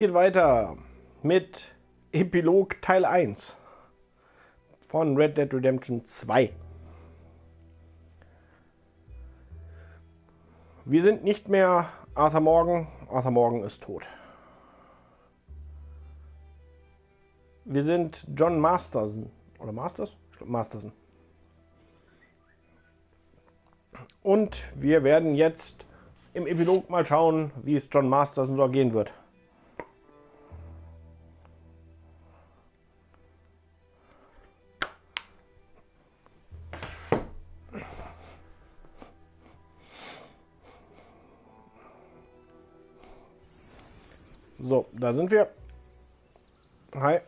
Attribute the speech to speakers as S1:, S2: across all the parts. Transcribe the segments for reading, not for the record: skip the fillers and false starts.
S1: Geht weiter mit Epilog Teil 1 von Red Dead Redemption 2. Wir sind nicht mehr Arthur Morgan. Arthur Morgan ist tot. Wir sind John Masterson. Oder Masters? Ich glaube Masterson. Und wir werden jetzt im Epilog mal schauen, wie es John Masterson so gehen wird. So, da sind wir. Hi.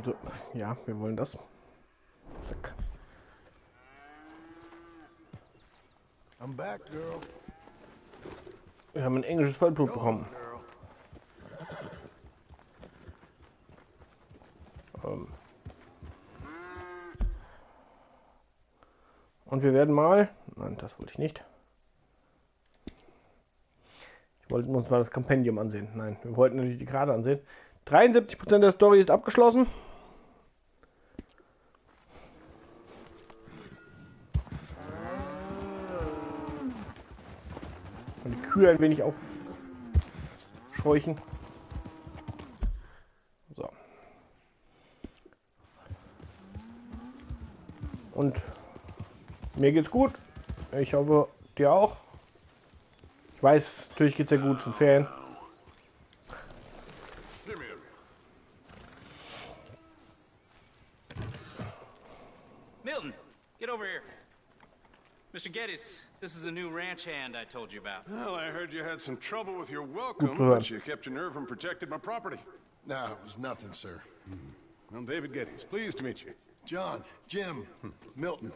S1: So, ja, wir wollen das. Zack.
S2: I'm back, girl.
S1: Wir haben ein englisches Vollblut bekommen. Und wir werden mal... Nein, das wollte ich nicht. Ich wollte uns mal das Kompendium ansehen. Nein, wir wollten natürlich die Gerade ansehen. 73% der Story ist abgeschlossen. Und die Kühe ein wenig aufscheuchen. So. Und mir geht's gut. Ich hoffe, dir auch. Ich weiß, natürlich geht's dir gut zum Ferien.
S3: Milton, get over here. Mr. Geddes, this is the new ranch hand I told you about.
S4: Well, I heard you had some trouble with your welcome,
S1: Good.
S4: but you kept your nerve and protected my property.
S2: Nah, it was nothing, sir.
S4: I'm David Geddes. Pleased to meet you.
S2: John, Jim, Milton.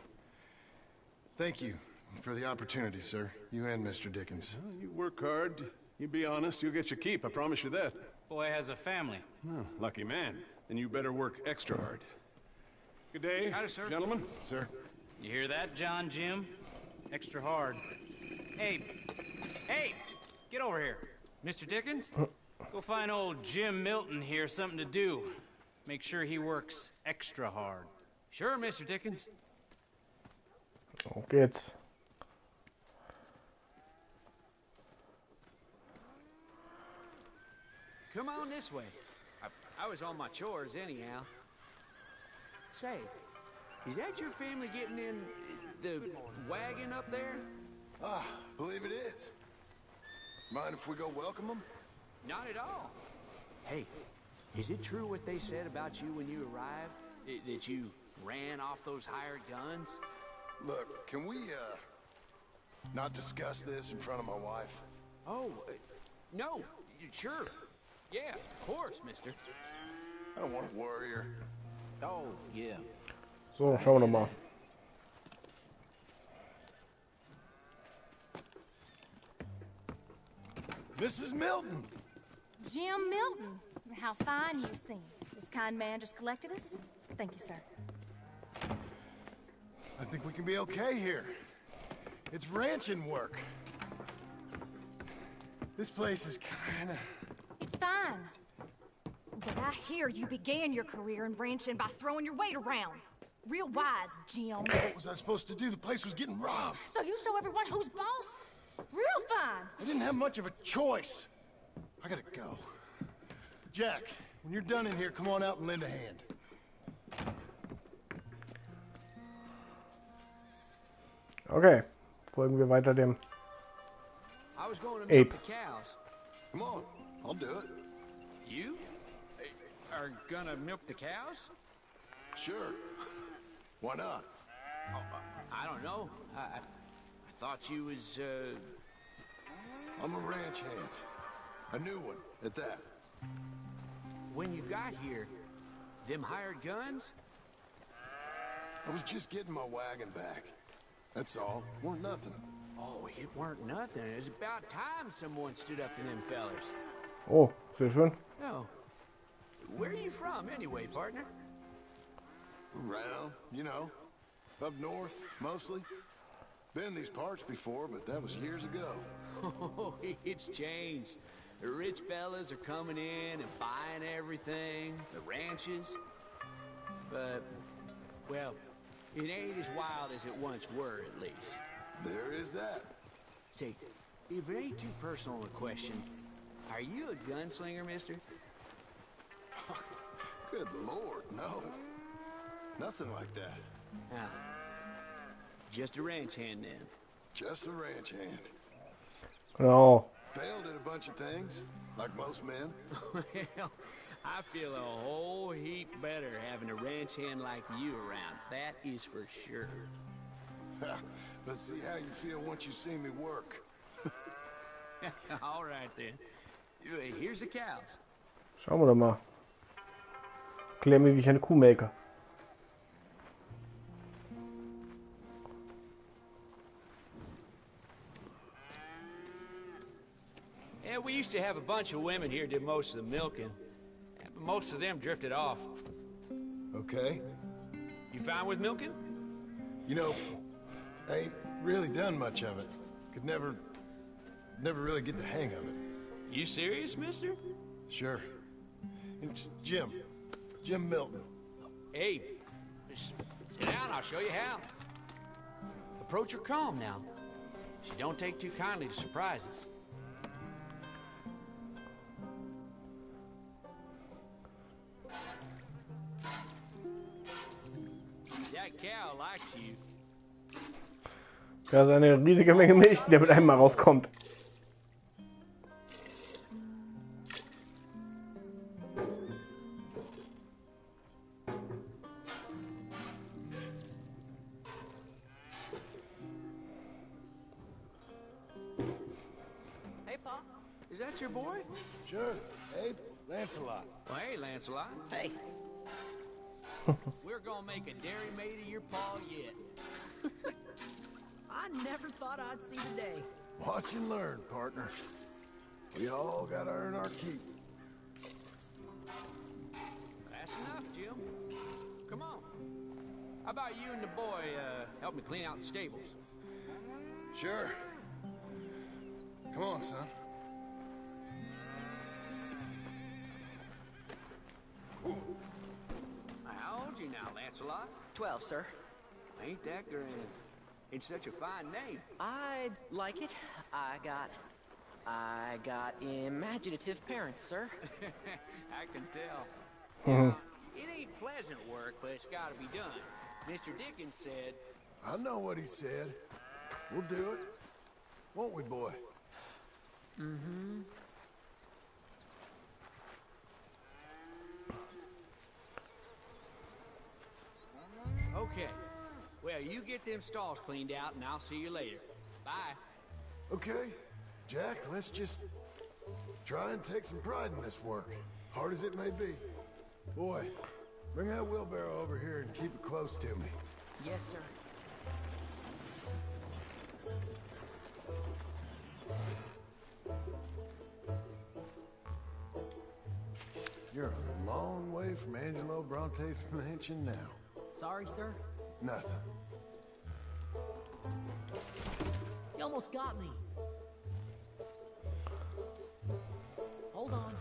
S2: Thank you for the opportunity, sir. You and Mr. Dickens.
S4: Well, you work hard. You be honest, you'll get your keep. I promise you that.
S3: Boy has a family.
S4: Oh, lucky man. Then you better work extra hard. Good day,
S3: Howdy, sir.
S4: gentlemen.
S2: Sir?
S3: You hear that, John Jim? Extra hard. Hey, get over here. Mr. Dickens? Go find old Jim Milton here something to do. Make sure he works extra hard. Sure, Mr. Dickens.
S1: Auf geht's.
S5: Come on this way. I was on my chores anyhow. Say, is that your family getting in the wagon up there?
S2: Ah, believe it is. Mind if we go welcome them?
S5: Not at all. Hey, is it true what they said about you when you arrived? That you ran off those hired guns?
S2: Look, can we, not discuss this in front of my wife?
S5: Oh, no, sure. Yeah, of course, mister.
S2: I don't want to worry her.
S5: Oh, yeah.
S1: So, schauen wir noch mal.
S2: Mrs. Milton!
S6: Jim Milton, how fine you seem. This kind man just collected us. Thank you, sir.
S2: I think we can be okay here. It's ranching work. This place is kinda...
S6: It's fine. But I hear you began your career in ranching by throwing your weight around. Real wise, Jim.
S2: What was I supposed to do? The place was getting robbed.
S6: So you show everyone who's boss? Real fine.
S2: I didn't have much of a choice. I gotta go. Jack, when you're done in here, come on out and lend a hand.
S1: Okay, folgen wir weiter dem
S5: I was going to milk
S1: Ape.
S5: the cows.
S2: Come on, I'll do it.
S5: You are gonna milk the cows?
S2: Sure. Why not?
S5: Oh, I don't know. I thought you was,
S2: I'm a ranch hand. A new one, at that.
S5: when you got here, them hired guns?
S2: I was just getting my wagon back. That's all. Weren't nothing.
S5: Oh, it weren't nothing. It was about time someone stood up to them fellers.
S1: Oh, sehr schön.
S5: No. Where are you from, anyway, partner?
S2: Around, you know. Up north, mostly. Been in these parts before, but that was years ago.
S5: Oh, it's changed. The rich fellas are coming in and buying everything, the ranches. But, well, it ain't as wild as it once were, at least.
S2: There is that.
S5: Say, if it ain't too personal a question, are you a gunslinger, mister?
S2: Good Lord, no. Nothing like that.
S5: Ah, just a ranch hand, then.
S2: Just a ranch hand.
S1: Genau.
S2: Failed at a bunch of things, like most men.
S5: Well, I feel a whole heap better having a ranch hand like you around. That is for sure.
S2: Let's see how you feel once you see me work.
S5: All right, then. Here's the cows.
S1: Schauen wir doch mal. Klären wir, wie ich eine Kuh melke.
S5: Yeah, we used to have a bunch of women here did most of the milking. But most of them drifted off.
S2: Okay.
S5: You fine with milking?
S2: You know, I ain't really done much of it. Could never really get the hang of it.
S5: You serious, mister?
S2: Sure. It's Jim. Jim Milton.
S5: Hey, just sit down, I'll show you how. Approach her calm now. She don't take too kindly to surprises. That cow likes you.
S1: Das ist eine riesige Menge Milch, die da mit einem Mal rauskommt.
S5: Hey, Pa. Is that your boy?
S2: Sure. Hey, Lancelot.
S5: Well, hey, Lancelot. Hey. We're gonna make a dairy maid of your pa yet.
S7: I never thought I'd see the day.
S2: Watch and learn, partner. We all gotta earn our keep.
S5: That's enough, Jim. Come on. How about you and the boy help me clean out the stables?
S2: Sure. Come on, son.
S5: How old you now, Lancelot?
S7: 12, sir.
S5: Ain't that grand? It's such a fine name.
S7: I like it. I got imaginative parents, sir.
S5: I can tell. It ain't pleasant work, but it's gotta be done. Mr. Dickens said...
S2: I know what he said. We'll do it. Won't we, boy?
S7: Mm-hmm.
S5: Okay. Well, you get them stalls cleaned out, and I'll see you later. Bye.
S2: Okay. Jack, let's just try and take some pride in this work. Hard as it may be. Boy, bring that wheelbarrow over here and keep it close to me.
S7: Yes, sir.
S2: You're a long way from Angelo Bronte's mansion now.
S7: Sorry, sir.
S2: Nothing.
S7: You almost got me. Hold on.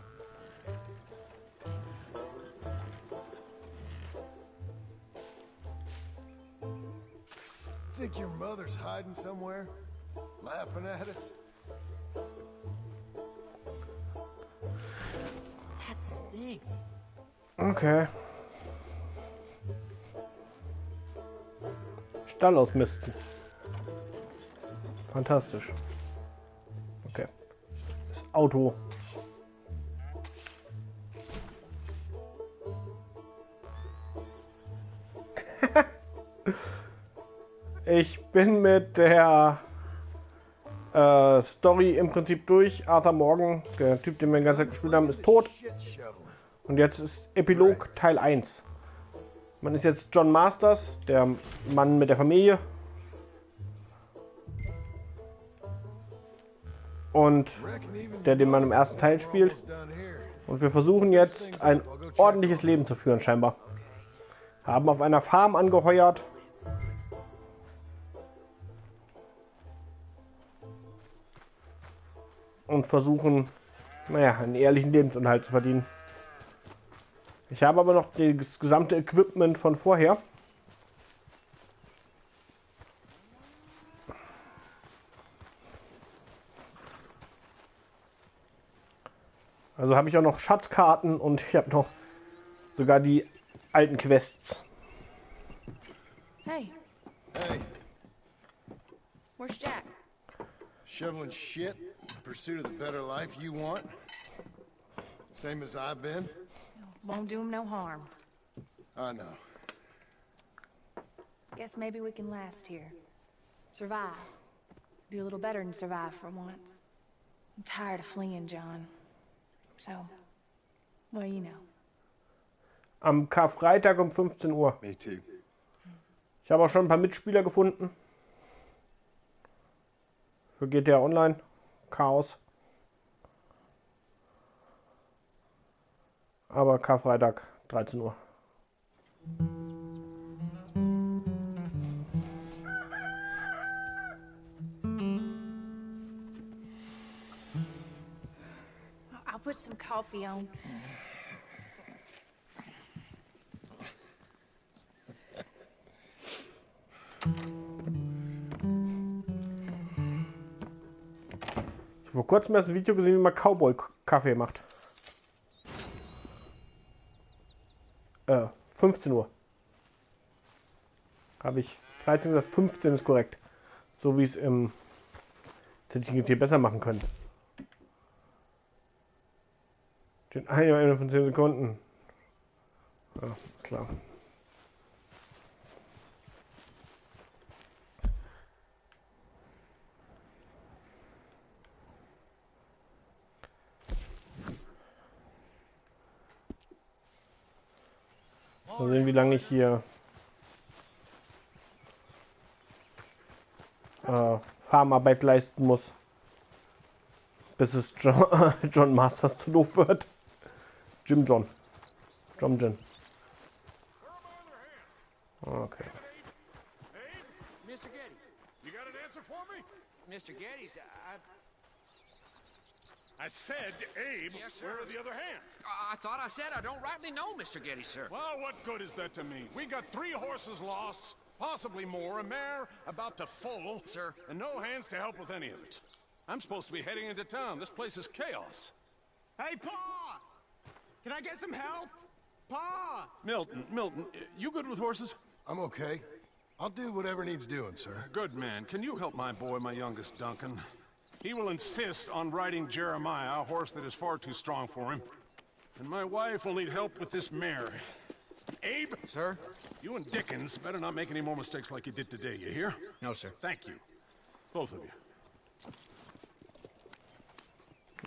S2: Think your mother's hiding somewhere? Laughing at us?
S7: That stinks.
S1: Okay. Stall ausmisten. Fantastisch. Okay. Das Auto. Ich bin mit der Story im Prinzip durch. Arthur Morgan, der Typ, den wir den ganzen Tag gespielt haben, ist tot. Und jetzt ist Epilog Teil 1. Man ist jetzt John Masters, der Mann mit der Familie. Und der den man im ersten Teil spielt. Und wir versuchen jetzt ein ordentliches Leben zu führen scheinbar. Haben auf einer Farm angeheuert. und versuchen, naja, einen ehrlichen Lebensunterhalt zu verdienen. Ich habe aber noch das gesamte Equipment von vorher. Also habe ich auch noch Schatzkarten und ich habe noch sogar die alten Quests.
S6: Hey,
S2: Hey,
S6: where's Jack?
S2: shoveling shit in pursuit of the better life you want? Same as I've been?
S6: Won't do him no harm.
S2: I know.
S6: Guess maybe we can last here. Survive. Do a little better than survive for once. I'm tired of fleeing, John. So, well, you know.
S1: Am Karfreitag um 15 Uhr.
S2: Me too.
S1: Ich habe auch schon ein paar Mitspieler gefunden. Für GTA Online. Chaos. Aber Karfreitag, 13 Uhr.
S6: I'll put some coffee on.
S1: Ich habe vor kurzem erst ein Video gesehen, wie man Cowboy-Kaffee macht. 15 Uhr. Habe ich 13 gesagt, 15 ist korrekt. So wie es im... Das hätte ich jetzt hier besser machen können. Den Eimer von 10 Sekunden. Ja, klar. Mal sehen, wie lange ich hier Farmarbeit leisten muss, bis es John Masters zu doof wird. John. Okay.
S5: Mr. Geddes.
S4: You got an answer for me?
S5: Mr. Geddes,
S4: I said, Abe,
S5: Yes, sir.
S4: where are the other hands?
S5: I thought I said I don't rightly know, Mr. Geddes, sir.
S4: Well, what good is that to me? We got 3 horses lost, possibly more, a mare about to foal,
S5: Sir.
S4: and no hands to help with any of it. I'm supposed to be heading into town. This place is chaos.
S3: Hey, Pa! Can I get some help? Pa!
S4: Milton, you good with horses?
S2: I'm okay. I'll do whatever needs doing, sir.
S4: Good man. Can you help my boy, my youngest Duncan? He will insist on riding Jeremiah, a horse that is far too strong for him. And my wife will need help with this mare. Abe?
S5: Sir?
S4: You and Dickens better not make any more mistakes like you did today, you hear?
S5: No, sir.
S4: Thank you. Both of you.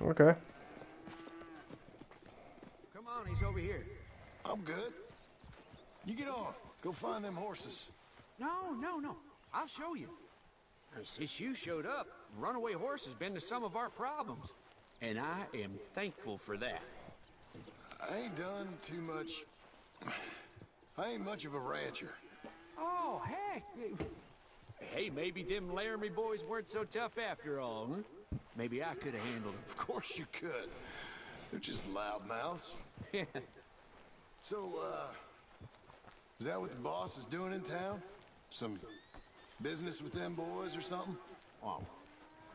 S1: Okay.
S5: Come on, he's over here.
S2: I'm good. You get on. Go find them horses.
S5: No. I'll show you. Since you showed up, runaway horse has been to some of our problems. And I am thankful for that.
S2: I ain't done too much. I ain't much of a rancher.
S5: Oh, heck. Hey, maybe them Laramie boys weren't so tough after all, huh? Maybe I could have handled
S2: Of course you could. They're just loudmouths.
S5: them.
S2: So, is that what the boss is doing in town? Some business with them boys or something?
S5: Oh,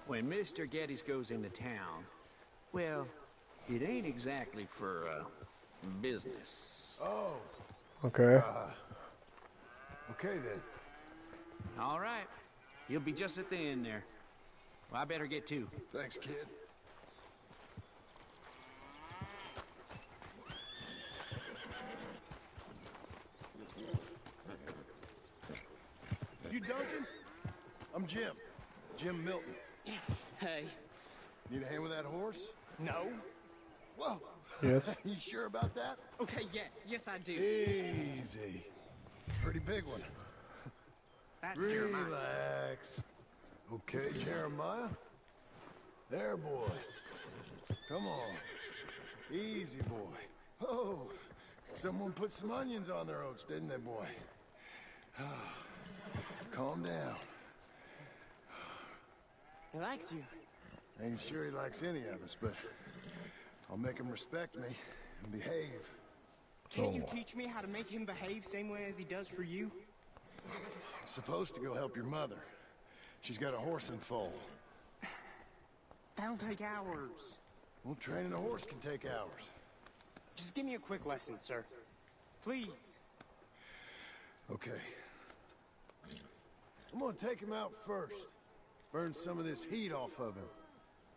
S5: when Mr. Geddes goes into town, well, it ain't exactly for, business.
S2: Oh,
S1: Okay.
S2: okay then.
S5: All right. He'll be just at the end there. Well, I better get to.
S2: Thanks, kid. You Duncan? I'm Jim. Jim Milton.
S7: Hey.
S2: Need a hand with that horse?
S7: No.
S2: Whoa.
S1: Yes.
S2: You sure about that?
S7: Okay, yes, I do.
S2: Easy. Pretty big one.
S7: That's Jeremiah.
S2: Relax. Okay, Jeremiah. There, boy. Come on. Easy, boy. Oh, someone put some onions on their oats, didn't they, boy? Calm down.
S7: He likes you.
S2: Ain't sure he likes any of us, but I'll make him respect me and behave.
S8: Can't you teach me how to make him behave same way as he does for you?
S2: I'm supposed to go help your mother. She's got a horse in foal.
S8: That'll take hours.
S2: Well, training a horse can take hours.
S8: Just give me a quick lesson, sir. Please.
S2: Okay. I'm gonna take him out first. Burn some of this heat off of him.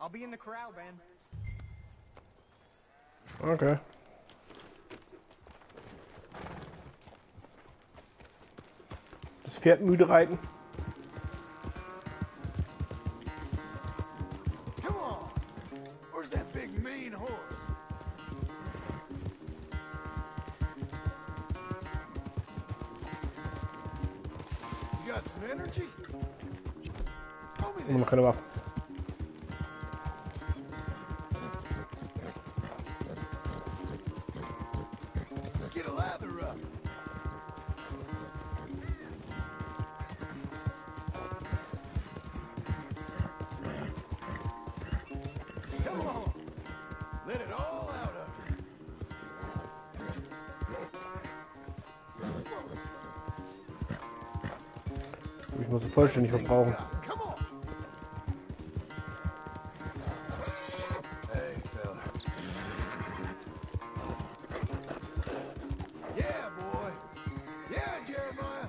S8: I'll be in the corral then.
S1: Okay. Das Pferd müde reiten.
S2: Come on! Where's that big mean horse? You got some energy? Show me
S1: Immer noch
S2: that.
S1: keine Waffe.
S2: Let's get a lather up. Come on. Let it all out of you.
S1: Ich muss es vollständig verbrauchen.
S2: Come on. Hey, fella. Yeah, boy. Yeah, Jeremiah.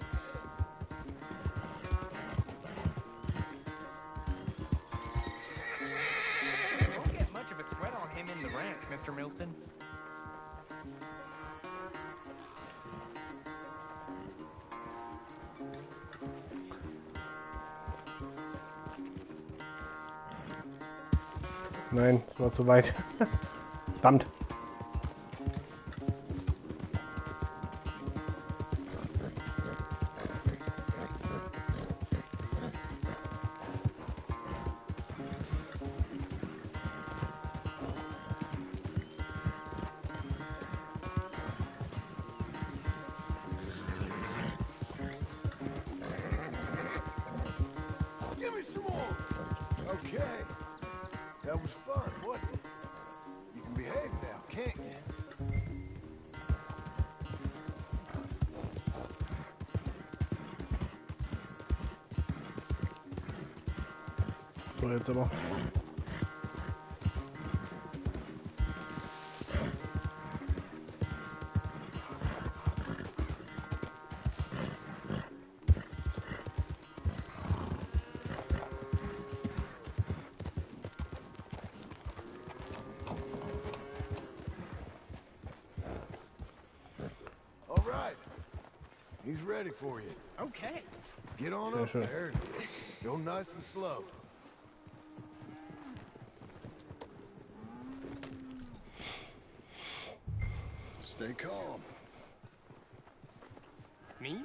S8: Won't get much of a sweat on him in the ranch, Mr. Milton.
S1: Nein, das war zu weit. Verdammt.
S2: Give me some more. Okay. That was fun, wasn't it? You can behave now, can't you?
S1: So, jetzt aber.
S2: All right. He's ready for you.
S8: Okay.
S2: Get on
S1: Yeah,
S2: up
S1: sure.
S2: there. Go nice and slow. Stay calm.
S8: Me?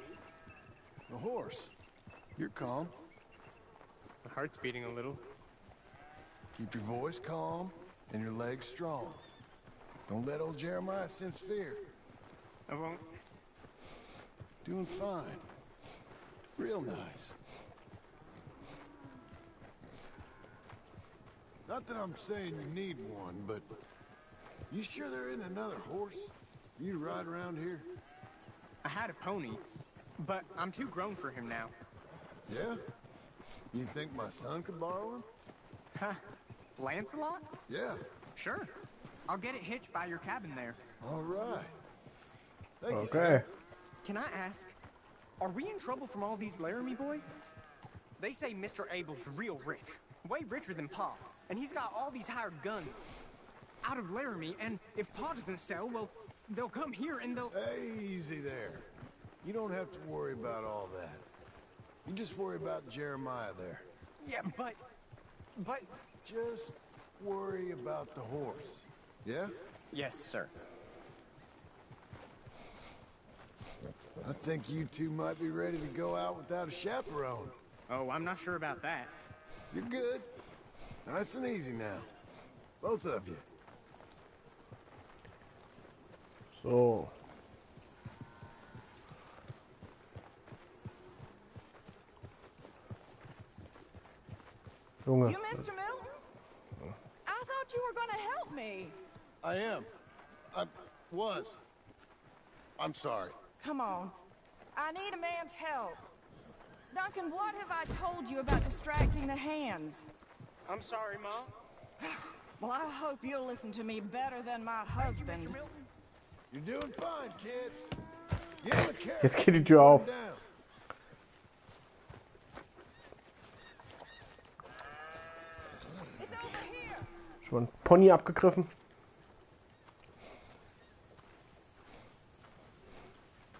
S2: The horse. You're calm.
S8: My heart's beating a little.
S2: Keep your voice calm and your legs strong. Don't let old Jeremiah sense fear.
S8: I won't.
S2: Doing fine. Real nice. Not that I'm saying you need one, but you sure there isn't another horse for you to ride around here?
S8: I had a pony, but I'm too grown for him now.
S2: Yeah? You think my son could borrow him?
S8: Huh? Lancelot?
S2: Yeah.
S8: Sure. I'll get it hitched by your cabin there.
S2: All right. Thank you,
S1: Okay.
S2: sir.
S8: Can I ask, are we in trouble from all these Laramie boys? They say Mr. Abel's real rich, way richer than Pa, and he's got all these hired guns out of Laramie, and if Pa doesn't sell, well, they'll come here and they'll...
S2: Easy there. You don't have to worry about all that. You just worry about Jeremiah there.
S8: Yeah, but...
S2: Just worry about the horse. Yeah?
S8: Yes, sir.
S2: I think you two might be ready to go out without a chaperone.
S8: Oh, I'm not sure about that.
S2: You're good. Nice and easy now. Both of you.
S1: So. Junge.
S6: You Mr. Milton?
S9: thought you were gonna help me.
S2: I am. I was. I'm sorry.
S9: Come on. I need a man's help. Duncan, what have I told you about distracting the hands?
S8: I'm sorry, Mom.
S9: Well, I hope you'll listen to me better than my husband.
S2: You're doing fine, kid. Give him a carrot.
S1: Jetzt geht die Tür auf.
S2: Down.
S9: It's over here.
S1: Schon ein Pony abgegriffen.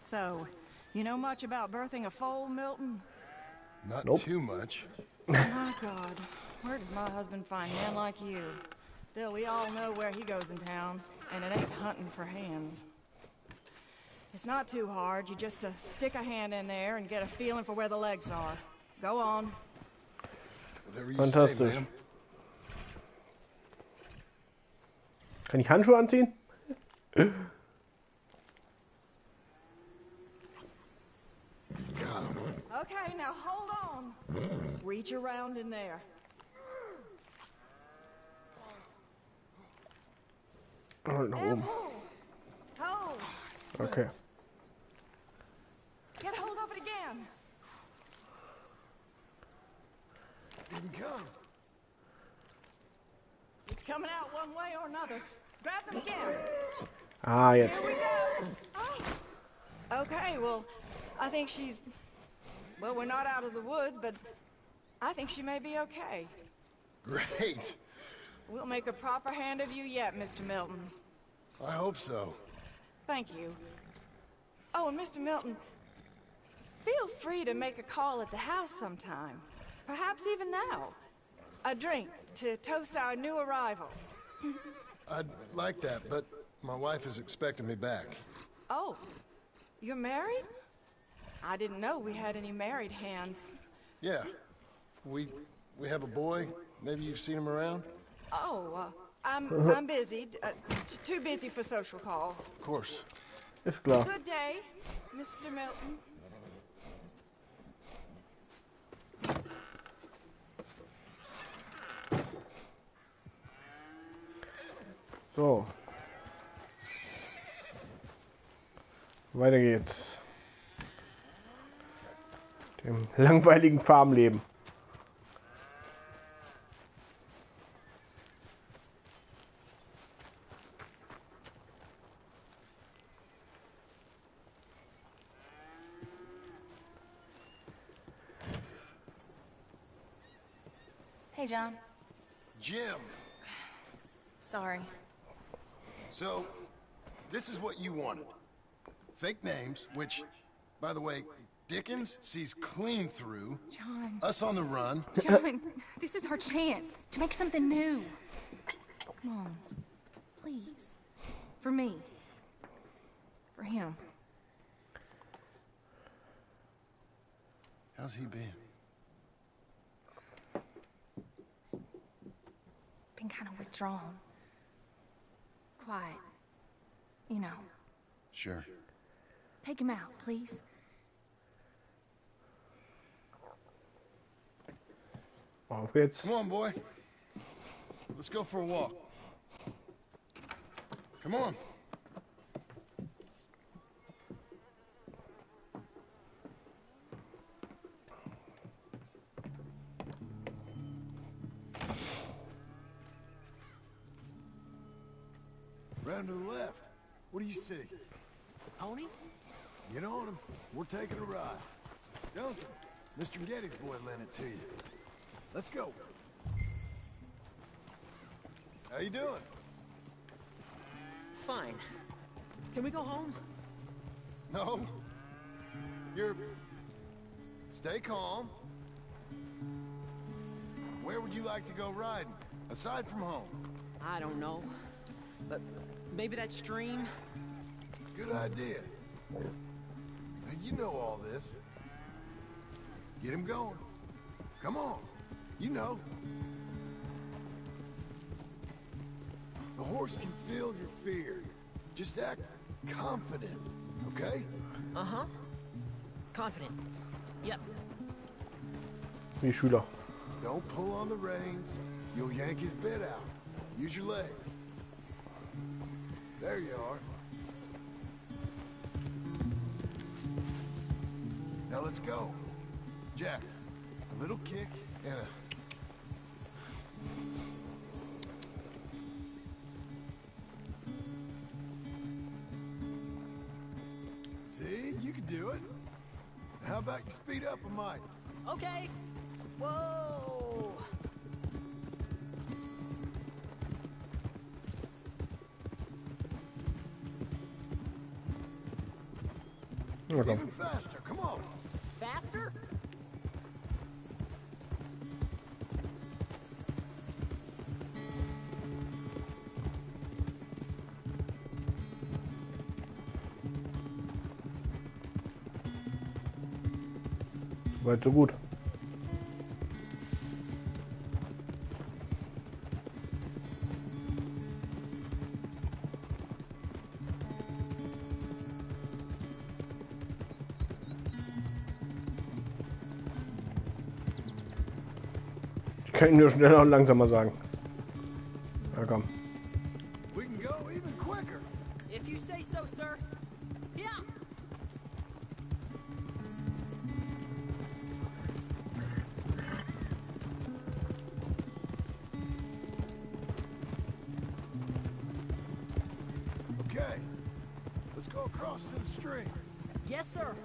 S9: So, you know much about birthing a foal, Milton?
S2: Not
S1: Nope.
S2: too much.
S9: My God, where does my husband find men like you? Still, we all know where he goes in town, and it ain't hunting for hands. It's not too hard. You just stick a hand in there and get a feeling for where the legs are. Go on.
S2: Whatever you say,
S1: Fantastisch.
S2: ma'am.
S1: Kann ich Handschuhe anziehen?
S9: Okay, now hold on. Reach around in there.
S1: Und nach
S9: And
S1: oben.
S9: pull. Hold.
S1: Okay.
S9: Get hold of it again.
S2: Didn't come.
S9: It's coming out one way or another. Grab them again.
S1: Ah, jetzt.
S9: Here we go. Oh. Okay, well, I think she's... Well, we're not out of the woods, but I think she may be okay.
S2: Great.
S9: We'll make a proper hand of you yet, Mr. Milton.
S2: I hope so.
S9: Thank you. Oh, and Mr. Milton, feel free to make a call at the house sometime. Perhaps even now. A drink to toast our new arrival.
S2: I'd like that, but my wife is expecting me back.
S9: Oh, you're married? I didn't know we had any married hands.
S2: Yeah. We have a boy. Maybe you've seen him around?
S9: Oh, I'm busy. Too busy for social calls.
S2: Of course.
S1: Ist klar.
S9: Good day, Mr. Milton.
S1: So. Weiter geht's. Dem langweiligen Farmleben.
S6: Hey, John.
S2: Jim.
S6: Sorry.
S2: So, this is what you wanted. Fake names, which, by the way, Dickens sees clean through.
S6: John.
S2: Us on the run.
S6: John, this is our chance to make something new. Come on. Please. For me. For him.
S2: How's he been?
S6: Been kind of withdrawn. Quiet. You know.
S2: Sure.
S6: Take him out, please.
S1: Auf geht's.
S2: Come on, boy. Let's go for a walk. Come on. Round to the left. What do you see?
S7: Pony?
S2: Get on him. We're taking a ride. Duncan, Mr. Getty's boy lent it to you. Let's go. How you doing?
S7: Fine. Can we go home?
S2: No. Stay calm. Where would you like to go riding, aside from home?
S7: I don't know. But maybe that stream?
S2: Good idea. Now, you know all this. Get him going. Come on. You know. The horse can feel your fear. Just act confident, okay?
S7: Uh-huh. Confident. Yep.
S1: Wie Schüler.
S2: Don't pull on the reins. You'll yank his bit out. Use your legs. There you are. Now let's go. Jack, a little kick and a... See, you can do it. How about you speed up a mite?
S7: Okay. Whoa.
S2: Even faster, come on.
S7: Faster?
S1: Weit so gut. Ich kann ihn nur schneller und langsamer sagen. Na komm.
S2: We can go even quicker.
S7: If you say so, sir. Yeah.
S2: Okay, let's go across to the stream.
S7: Yes, sir.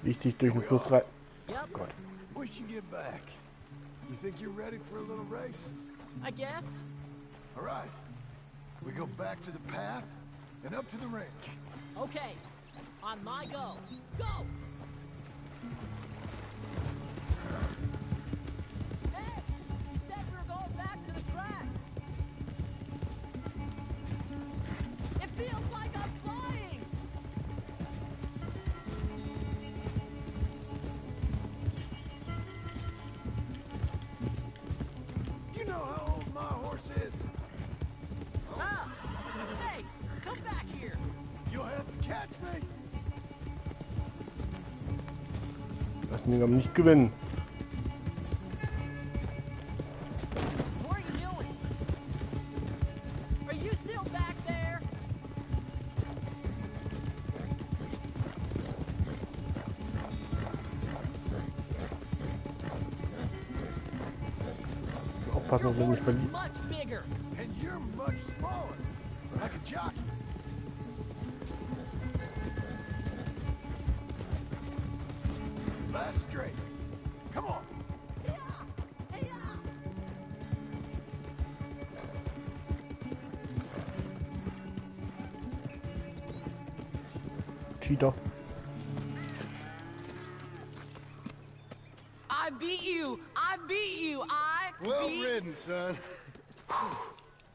S1: Wichtig durch den Fluss rein.
S7: Yep.
S1: Gott.
S2: We should get back. You think you're ready for a little race?
S7: I guess.
S2: All right. We go back to the path and up to the ranch.
S7: Okay. On my go. Go! Hey! You said we were going back to the track. It feels like I'm flying!
S2: You know how old my horse is.
S7: Ah! Hey! Come back here!
S2: You'll have to catch me.
S1: Lassen ihn aber nicht gewinnen.
S7: What are you doing? Are you still back there?
S1: Aufpassen,
S7: Your
S1: dass wir nicht
S7: horse is
S1: verlieren.
S7: much bigger.
S2: And you're much smaller. Like a jockey. Last straight. Come on.
S1: Cheater.
S7: I beat you! I beat you!
S2: Well ridden, son.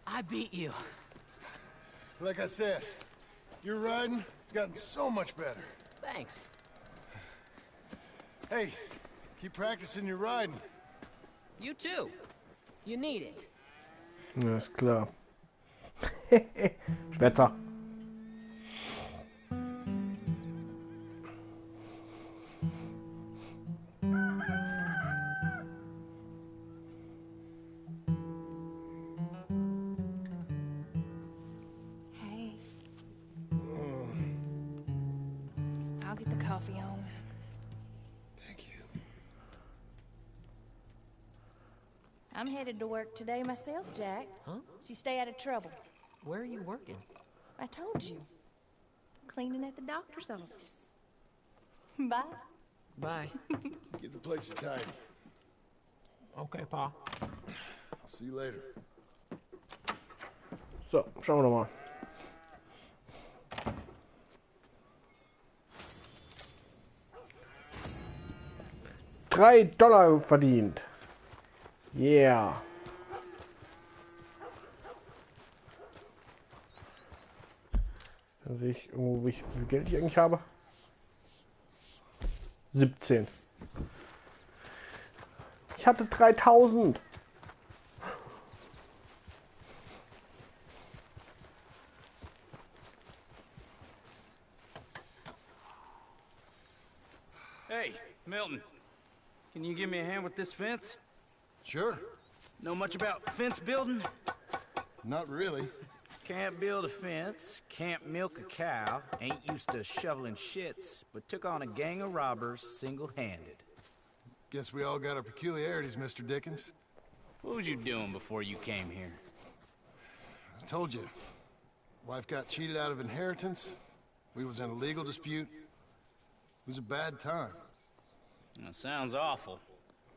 S7: I beat you.
S2: Like I said, your riding, it's gotten so much better.
S7: Thanks.
S2: Hey, keep practicing your riding.
S7: You too. You need it.
S1: Ja, ist klar. Schwätzer.
S6: Hey. I'll get the coffee on.
S2: Thank you.
S6: I'm headed to work today myself, Jack.
S7: Huh?
S6: So you stay out of trouble.
S7: Where are you working?
S6: I told you. Cleaning at the doctor's office. Bye.
S7: Bye.
S2: Get the place tidy.
S7: Okay, Pa.
S2: I'll see you later.
S1: So, schauen wir doch mal. $3 verdient. Yeah. Da sehe ich irgendwo, wie viel Geld ich eigentlich habe. 17. Ich hatte 3000.
S3: Hey, Milton. Can you give me a hand with this fence?
S2: Sure.
S3: Know much about fence building?
S2: Not really.
S3: Can't build a fence, can't milk a cow, ain't used to shoveling shits, but took on a gang of robbers single-handed.
S2: Guess we all got our peculiarities, Mr. Dickens.
S3: What was you doing before you came here?
S2: I told you. Wife got cheated out of inheritance. We was in a legal dispute. It was a bad time.
S3: That sounds awful,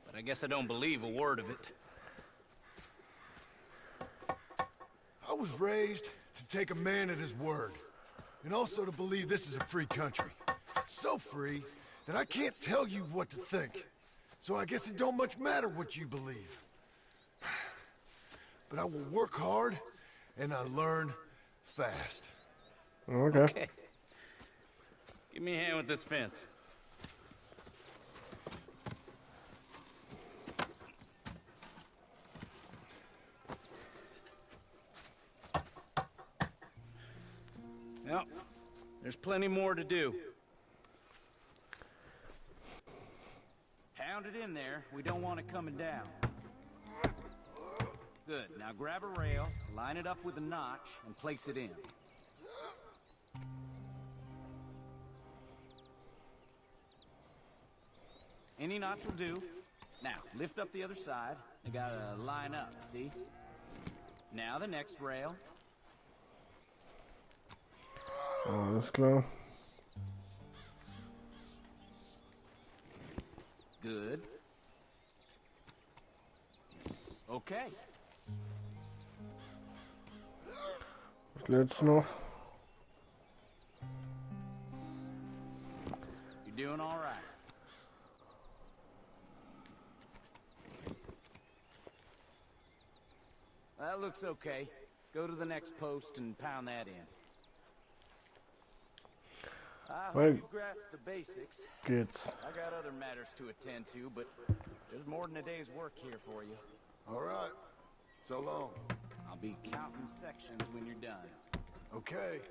S3: but I guess I don't believe a word of it.
S2: I was raised to take a man at his word, and also to believe this is a free country. So free that I can't tell you what to think. So I guess it don't much matter what you believe. But I will work hard, and I learn fast.
S1: Okay.
S3: Give me a hand with this fence. Well, there's plenty more to do. Pound it in there. We don't want it coming down. Good. Now grab a rail, line it up with a notch, and place it in. Any notch will do. Now, lift up the other side. They gotta line up, see? Now the next rail.
S1: Alles klar.
S3: Good. Okay.
S1: Das letzte noch.
S3: You're doing all right. That looks okay. Go to the next post and pound that in. I hope you've grasped the basics.
S1: Geht's.
S3: I got other matters to attend to, but there's more than a day's work here for you.
S2: All right. So long.
S3: I'll be counting sections when you're done.
S2: Okay.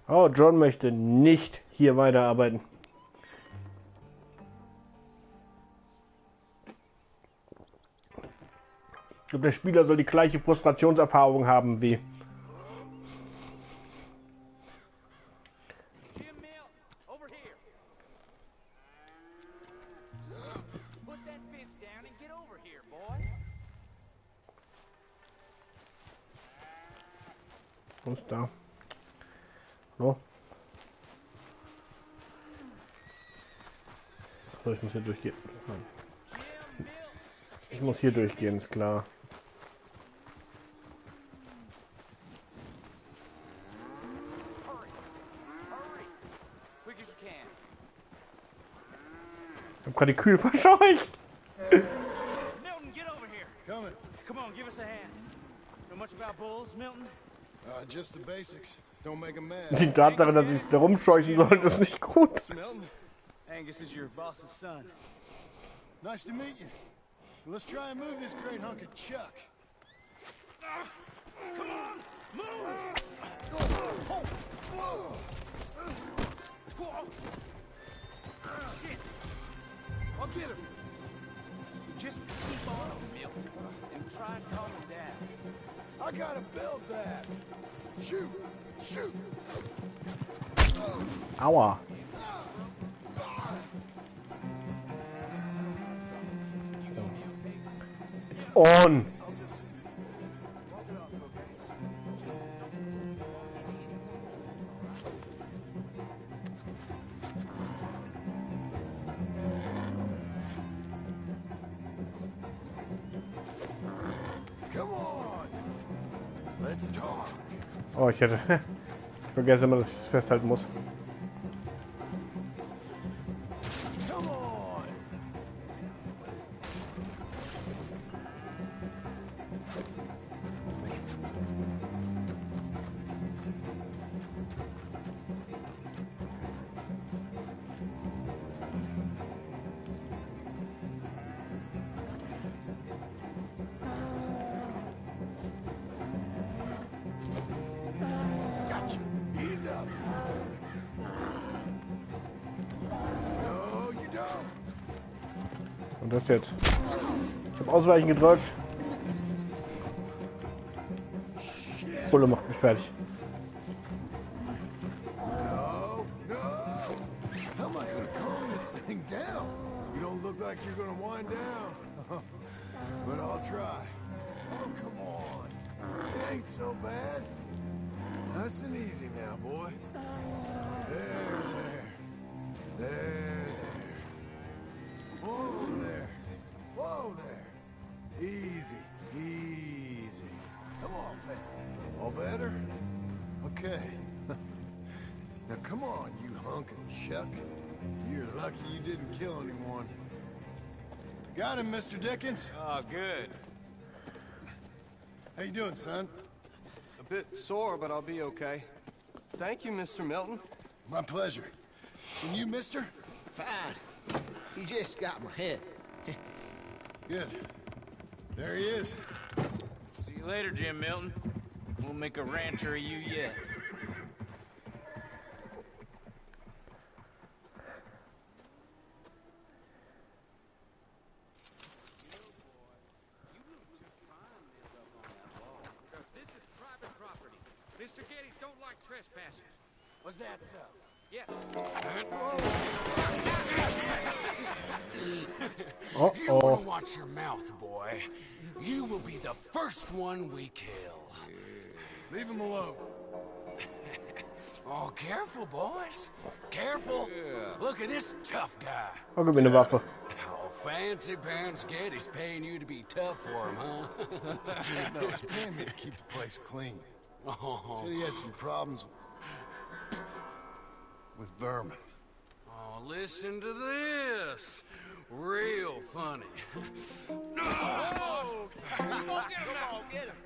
S1: Oh, John möchte nicht hier weiterarbeiten. Ich glaube, der Spieler soll die gleiche Frustrationserfahrung haben wie... Wo ist da? So. So, ich muss hier durchgehen. Ich muss hier durchgehen, ist klar. Ich hab gerade die Kühe verscheucht.
S3: Milton, get over here.
S2: Coming.
S3: Come on, give us a hand. Know much about bulls, Milton?
S2: Just the basics. Don't make them mad.
S1: Die Tatsache, dass ich da rumscheuchen sollte, ist nicht gut.
S3: Milton, Angus is your boss's son.
S2: Nice to meet you. Let's try and move this great hunk of chuck.
S3: Come on, move! Shit!
S2: I'll get him.
S3: Just keep on, Milton, and try and calm him down.
S2: I gotta build that. Shoot! Shoot!
S1: Aua. It's on.
S2: Come on! Let's talk.
S1: Oh, ich vergesse immer, dass ich es festhalten muss.
S2: Come on!
S1: Und das jetzt. Ich habe Ausweichen gedrückt. Bulle macht mich fertig.
S2: No, no! How am I gonna calm this thing down? You don't look like you're gonna wind down. But I'll try. Oh, come on. It ain't so bad. Nice and easy now, boy. There, there. There, there. Whoa there. Whoa there. Easy, easy. Come on, Finn. All better? Okay. Now come on, you hunk of chuck. You're lucky you didn't kill anyone. Got him, Mr. Dickens?
S3: Oh, good.
S2: How you doing, son?
S10: A bit sore, but I'll be okay. Thank you, Mr. Milton.
S2: My pleasure. And you, mister?
S11: Fine. He just got my head.
S2: Good. There he is.
S3: See you later, Jim Milton. We'll make a rancher of you yet.
S5: Mr. Geddes don't like trespassers. Was that so? Yes.
S3: You want to watch your mouth, boy. You will be the first one we kill.
S2: Leave him alone.
S3: Oh, careful, boys. Careful. Look at this tough guy.
S1: I'll give me eine Waffe.
S3: Oh, fancy pants Geddes paying you to be tough for him, huh?
S2: No, he's paying me to keep the place clean.
S3: Oh.
S2: Said he had some problems with vermin.
S3: Oh, listen to this. Real funny.
S5: Oh, come on, get him.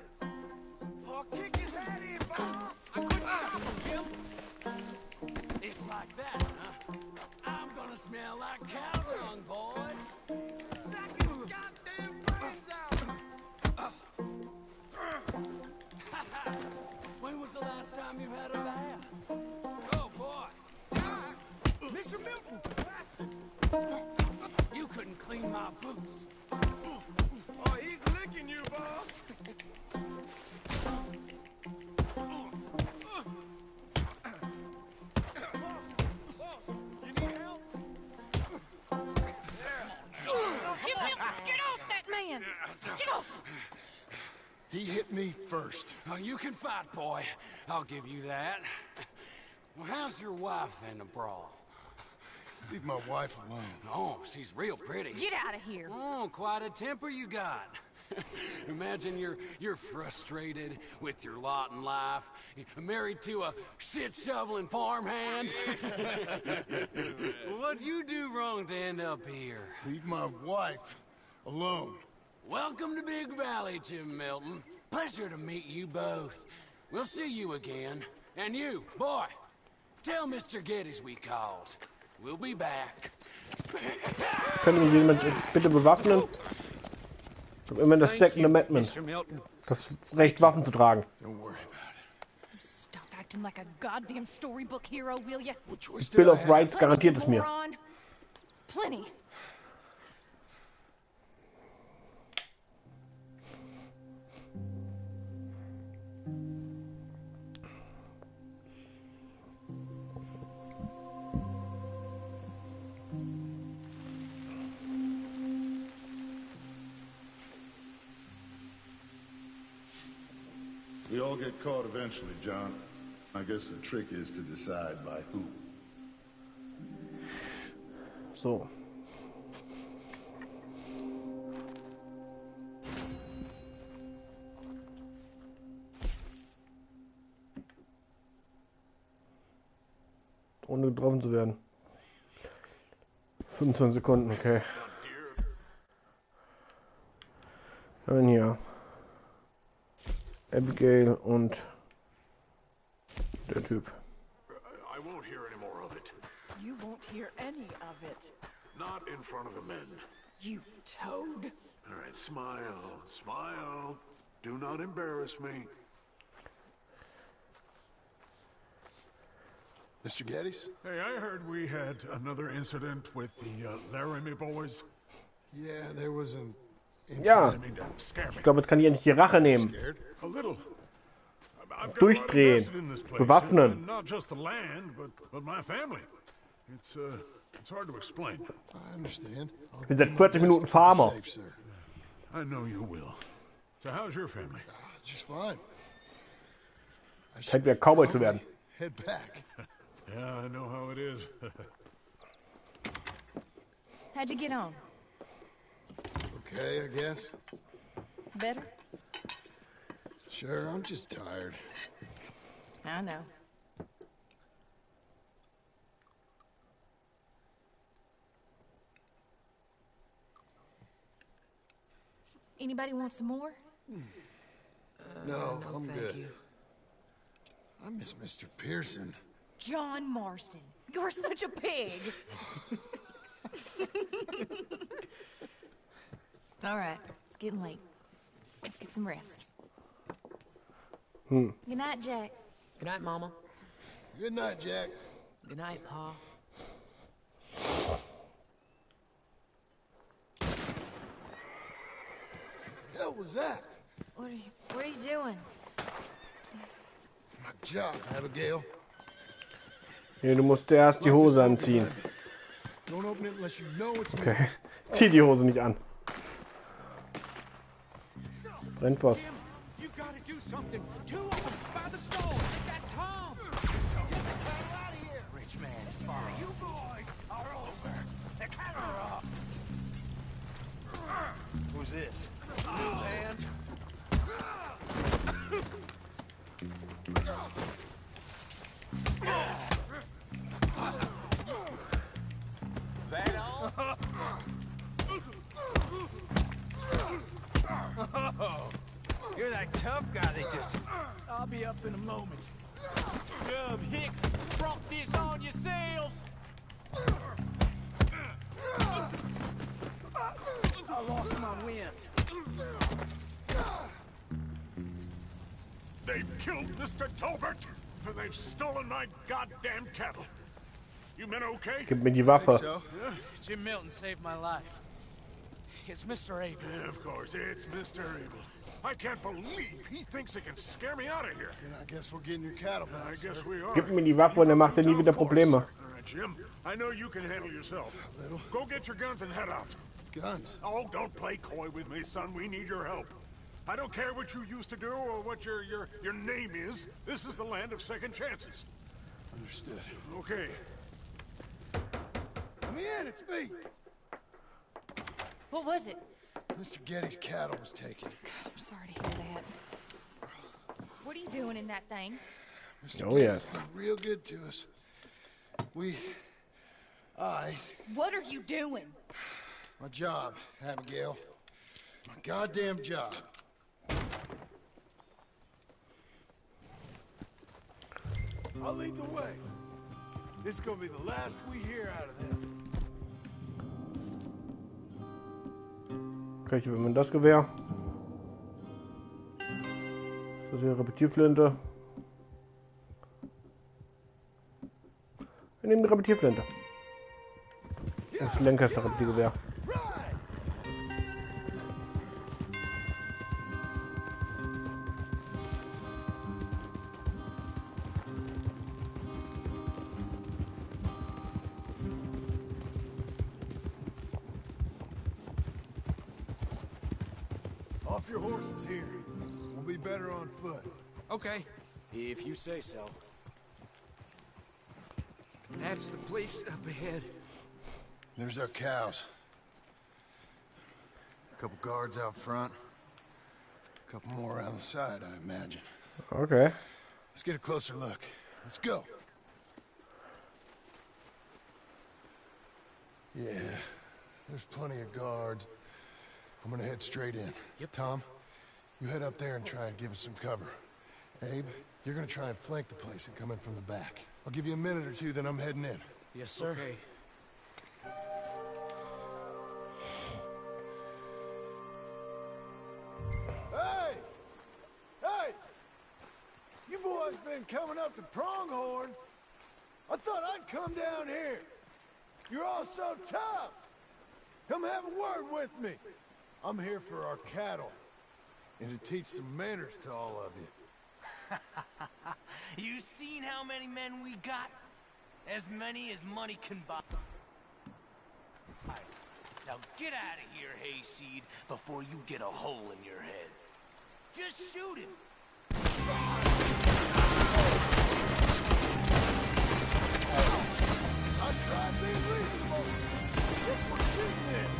S5: Oh, kick his head in, boss. I couldn't stop him, Jim.
S3: It's like that, huh? I'm gonna smell like cow dung, boys.
S5: Knock his goddamn brains out.
S3: When was the last time you had a bath?
S5: Oh, boy. Mr. Milton.
S3: You couldn't clean my boots.
S5: Oh, he's licking you, boss.
S6: Get off that man! Get off!
S2: He hit me first.
S3: Oh, you can fight, boy. I'll give you that. Well, how's your wife in the brawl?
S2: Leave my wife alone.
S3: Oh, she's real pretty.
S6: Get out of here!
S3: Oh, quite a temper you got. Imagine you're frustrated with your lot in life, married to a shit-shoveling farmhand. What'd you do wrong to end up here?
S2: Leave my wife alone.
S3: Welcome to Big Valley, Jim Milton. Pleasure to meet you both. We'll see you again. And you, boy, tell Mr. Geddes we called. We'll be back.
S1: Können wir jemand bitte bewaffnen? Ich habe immer das Second Amendment. Das Recht, Waffen zu tragen.
S2: Don't worry about it.
S6: Stop acting like a goddamn storybook hero, will ya?
S2: What choice
S1: Bill
S2: did I
S1: of
S2: have?
S1: Rights garantiert es mir.
S6: Moron. Plenty.
S12: We all get caught eventually, John. I guess the trick is to decide by who.
S1: So. Ohne getroffen zu werden. 25 Sekunden, okay. Wir haben hier Abigail und der Typ.
S4: I won't hear any more of it.
S9: You won't hear any of it.
S4: Not in front of the men.
S9: You toad.
S4: All right, smile, smile. Do not embarrass me.
S2: Mr. Geddes?
S4: Hey, I heard we had another incident with the Laramie boys.
S2: Yeah, there was an
S1: Ja. Ich glaube, jetzt kann ich endlich die Rache nehmen.
S4: A little. I've got
S1: Durchdrehen.
S4: a lot invested in this place,
S1: Bewaffnen.
S4: and not just the land, but my family. It's hard to explain.
S2: I understand.
S1: Ich bin seit 40 Minuten Farmer.
S2: Safe, sir.
S4: I know you will. So how's your family?
S2: Just fine.
S1: Scheint wieder Cowboy zu werden.
S2: Head back.
S4: Yeah, I know how it is.
S6: How'd you get on?
S2: Okay, I guess.
S6: Better?
S2: Sure, I'm just tired.
S6: I know. Anybody want some more?
S2: No, I'm
S7: thank
S2: good.
S7: you.
S2: I miss Mr. Pearson.
S6: John Marston, you're such a pig. All right, it's getting late. Let's get some rest. Good night, Jack.
S7: Good night, Mama.
S2: Good night, Jack.
S7: Good night, Pa.
S2: Hell was that?
S6: What are you doing?
S2: My job, Abigail.
S1: Nee, du musst erst die Hose anziehen.
S2: Don't open it unless you know it's me.
S1: Okay. Zieh die Hose nicht an. Brennt was.
S5: You gotta do something. Two of them by the stove. Get that Tom. Out of here. Rich man's farm. You boys are over. The camera off.
S10: Who's this?
S5: New hand. That all? You're that tough guy they just... I'll be up in a moment. Dumb hicks brought this on yourselves. I lost my wind.
S4: They've killed Mr. Tolbert, and they've stolen my goddamn cattle. You men okay?
S1: Gib mir die Waffe.
S2: So?
S3: Jim Milton saved my life. It's Mr. Abel.
S4: Yeah, of course, it's Mr. Abel. I can't believe he thinks he can scare me out of here.
S2: Then I guess we're getting your cattle back,
S4: I guess
S2: sir.
S4: we are.
S1: Gib mir die Waffe und er macht nie wieder Probleme.
S4: All right, Jim. I know you can handle yourself.
S2: Little.
S4: Go get your guns and head out.
S2: Guns.
S4: Oh, don't play coy with me, son. We need your help. I don't care what you used to do or what your name is. This is the land of second chances.
S2: Understood.
S4: Okay.
S2: Let me in, it's me.
S6: What was it?
S2: Mr. Getty's cattle was taken.
S6: I'm sorry to hear that. What are you doing in that thing?
S2: Mr.
S1: Oh, yeah.
S2: Getty's been real good to us.
S6: What are you doing?
S2: My job, Abigail. My goddamn job. I'll lead the way. This is gonna be the last we hear out of them.
S1: Okay, ich will mir das Gewehr. Das ist eine Repetierflinte. Wir nehmen die Repetierflinte. Das Lenker Repetiergewehr.
S2: Off your horses here. We'll be better on foot.
S5: Okay, if you say so. That's the place up ahead.
S2: There's our cows. A couple guards out front. A couple more around the side, I imagine.
S1: Okay.
S2: Let's get a closer look. Let's go. Yeah, there's plenty of guards. I'm gonna head straight in.
S5: Yep.
S2: Tom, you head up there and try and give us some cover. Abe, you're gonna try and flank the place and come in from the back. I'll give you a minute or two, then I'm heading in.
S5: Yes, sir. Okay.
S2: Hey! Hey! You boys been coming up to Pronghorn? I thought I'd come down here. You're all so tough. Come have a word with me. I'm here for our cattle and to teach some manners to all of you.
S3: You seen how many men we got? As many as money can buy. Now get out of here, hayseed, before you get a hole in your head. Just shoot him.
S2: I tried being reasonable. Guess what shooting is?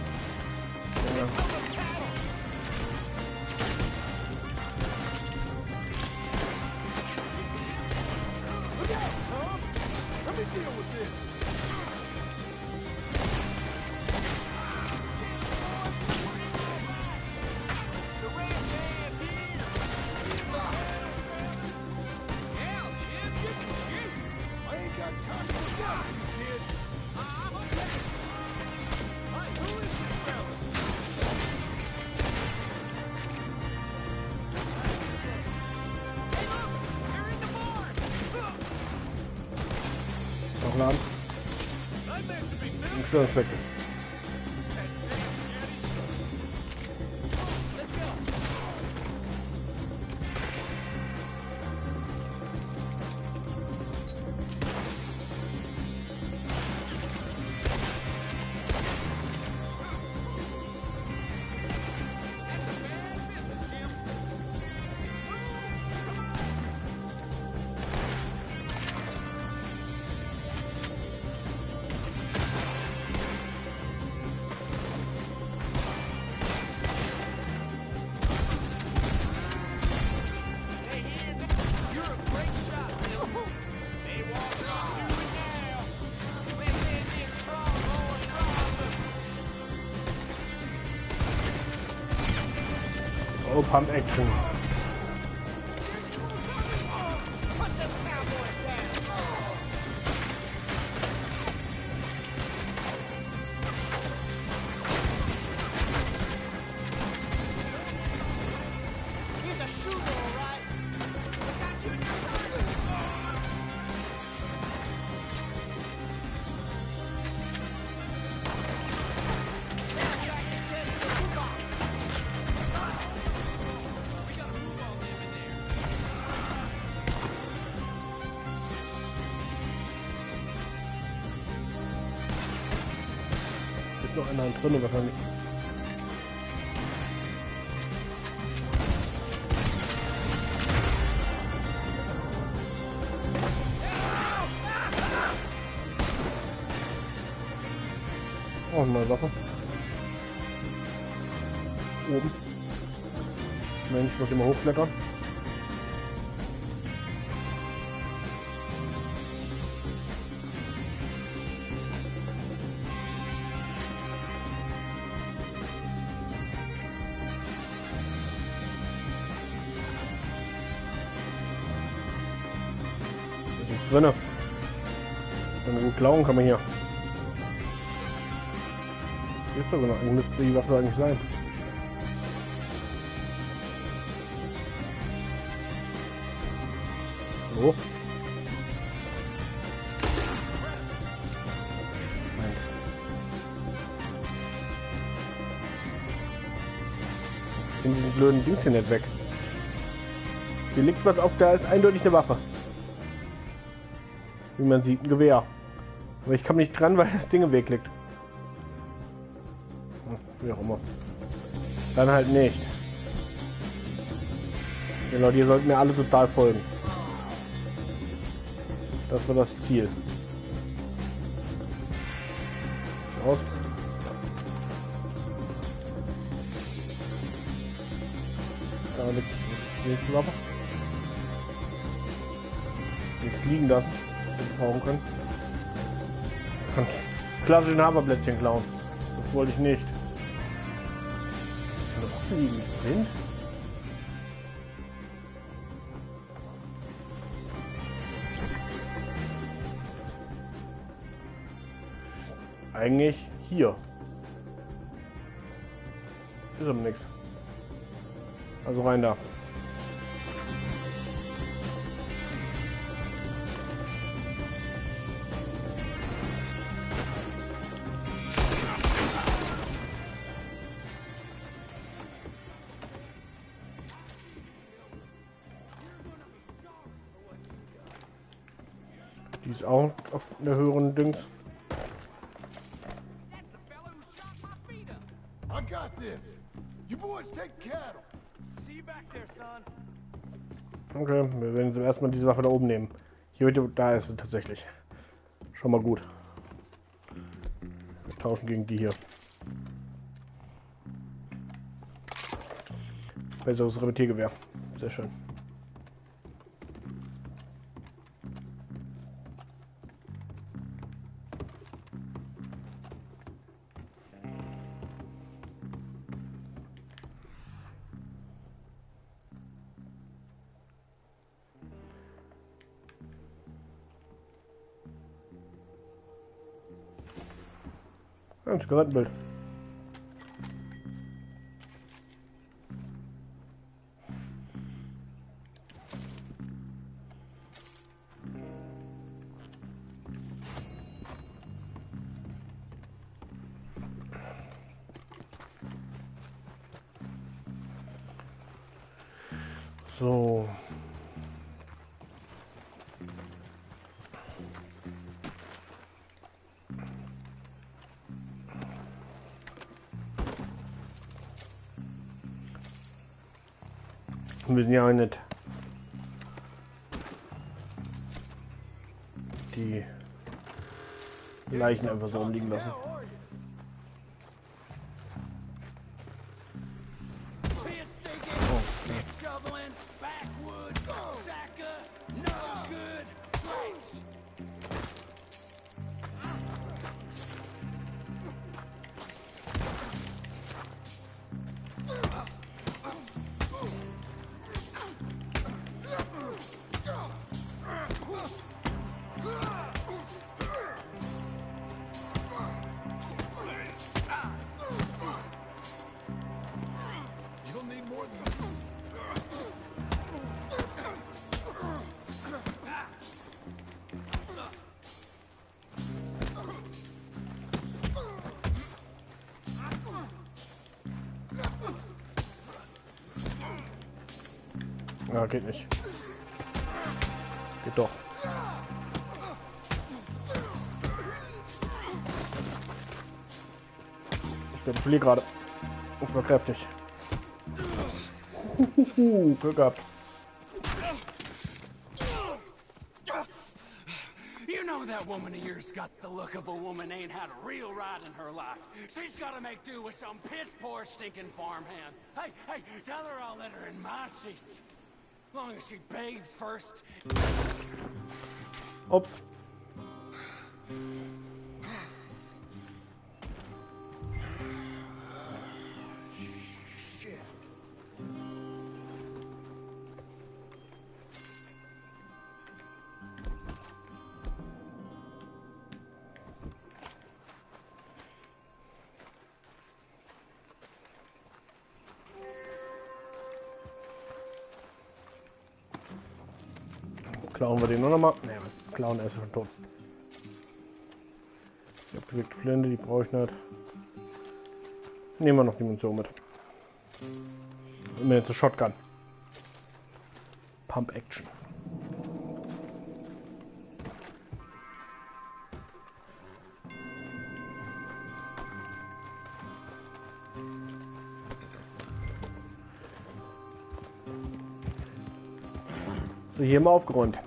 S2: Look out, Tom! Let me deal with this.
S5: The ranch hand's here! Hell, Jim, you can shoot!
S2: I ain't got time for that, you kid.
S5: I'm okay!
S2: Hey, who is this fella?
S5: Hey, look! You're in the barn!
S1: Noch laden.
S2: I meant to be filmed.
S1: Störungswechsel.
S5: Let's go! That's a bad business, Jim. They hear that. You're a great shot, Bill. They walk up to it now. Within this stronghold problem.
S1: Oh, Pump Action.
S5: Put them cowboys down. He's a shooter, all right. We got you in your target. There's back to test the toolbox. We gotta move all them in there.
S1: Ist noch einer drin wahrscheinlich. Oh, eine Waffe. Oben. Mensch, ich muss immer hochklettern. Ist nichts drinne. Dann gut klauen kann man hier. Ist doch genau, eigentlich müsste die Waffe eigentlich sein. So. Moment. Ich bin diesen blöden Dings hier nicht weg. Hier liegt was auf, da ist eindeutig eine Waffe. Wie man sieht, ein Gewehr. Aber ich komme nicht dran, weil das Ding im Weg liegt. Wie auch immer. Dann halt nicht. Ja, Leute, ihr solltet mir alle total folgen. Das war das Ziel. Raus. Da liegt die nächste Waffe. Nichts liegen lassen, was wir brauchen können. Kann klassischen Haferplätzchen klauen. Das wollte ich nicht. Liegen sind. Eigentlich hier. Ist aber nichts. Also rein da. ist auch auf der höheren Dings.
S2: I got this. You boys take cattle.
S3: See you back there, son.
S1: Okay, wir werden jetzt erstmal diese Waffe da oben nehmen. Hier, da ist sie tatsächlich. Schon mal gut. Wir tauschen gegen die hier. Besseres Repetiergewehr. Sehr schön. Ein Zigarettenbild. So. Wir müssen ja auch nicht die Leichen einfach so rumliegen lassen. Ja, geht nicht. Geht doch. Ich glaube, ich verliere gerade. Das war kräftig. Glück gehabt.
S5: You know that woman of yours got the look of a woman ain't had a real ride in her life. She's gotta make do with some piss-poor stinking farmhand. Hey, tell her I'll let her in my seats. As long as she begs first.
S1: Ups.
S2: Shit.
S1: Klauen wir den nur noch mal? Ne, klauen, er ist schon tot. Die abgelegte Flinte, die brauche ich nicht. Nehmen wir noch die Munition mit. Immer jetzt eine Shotgun. Pump Action. So, hier mal aufgeräumt.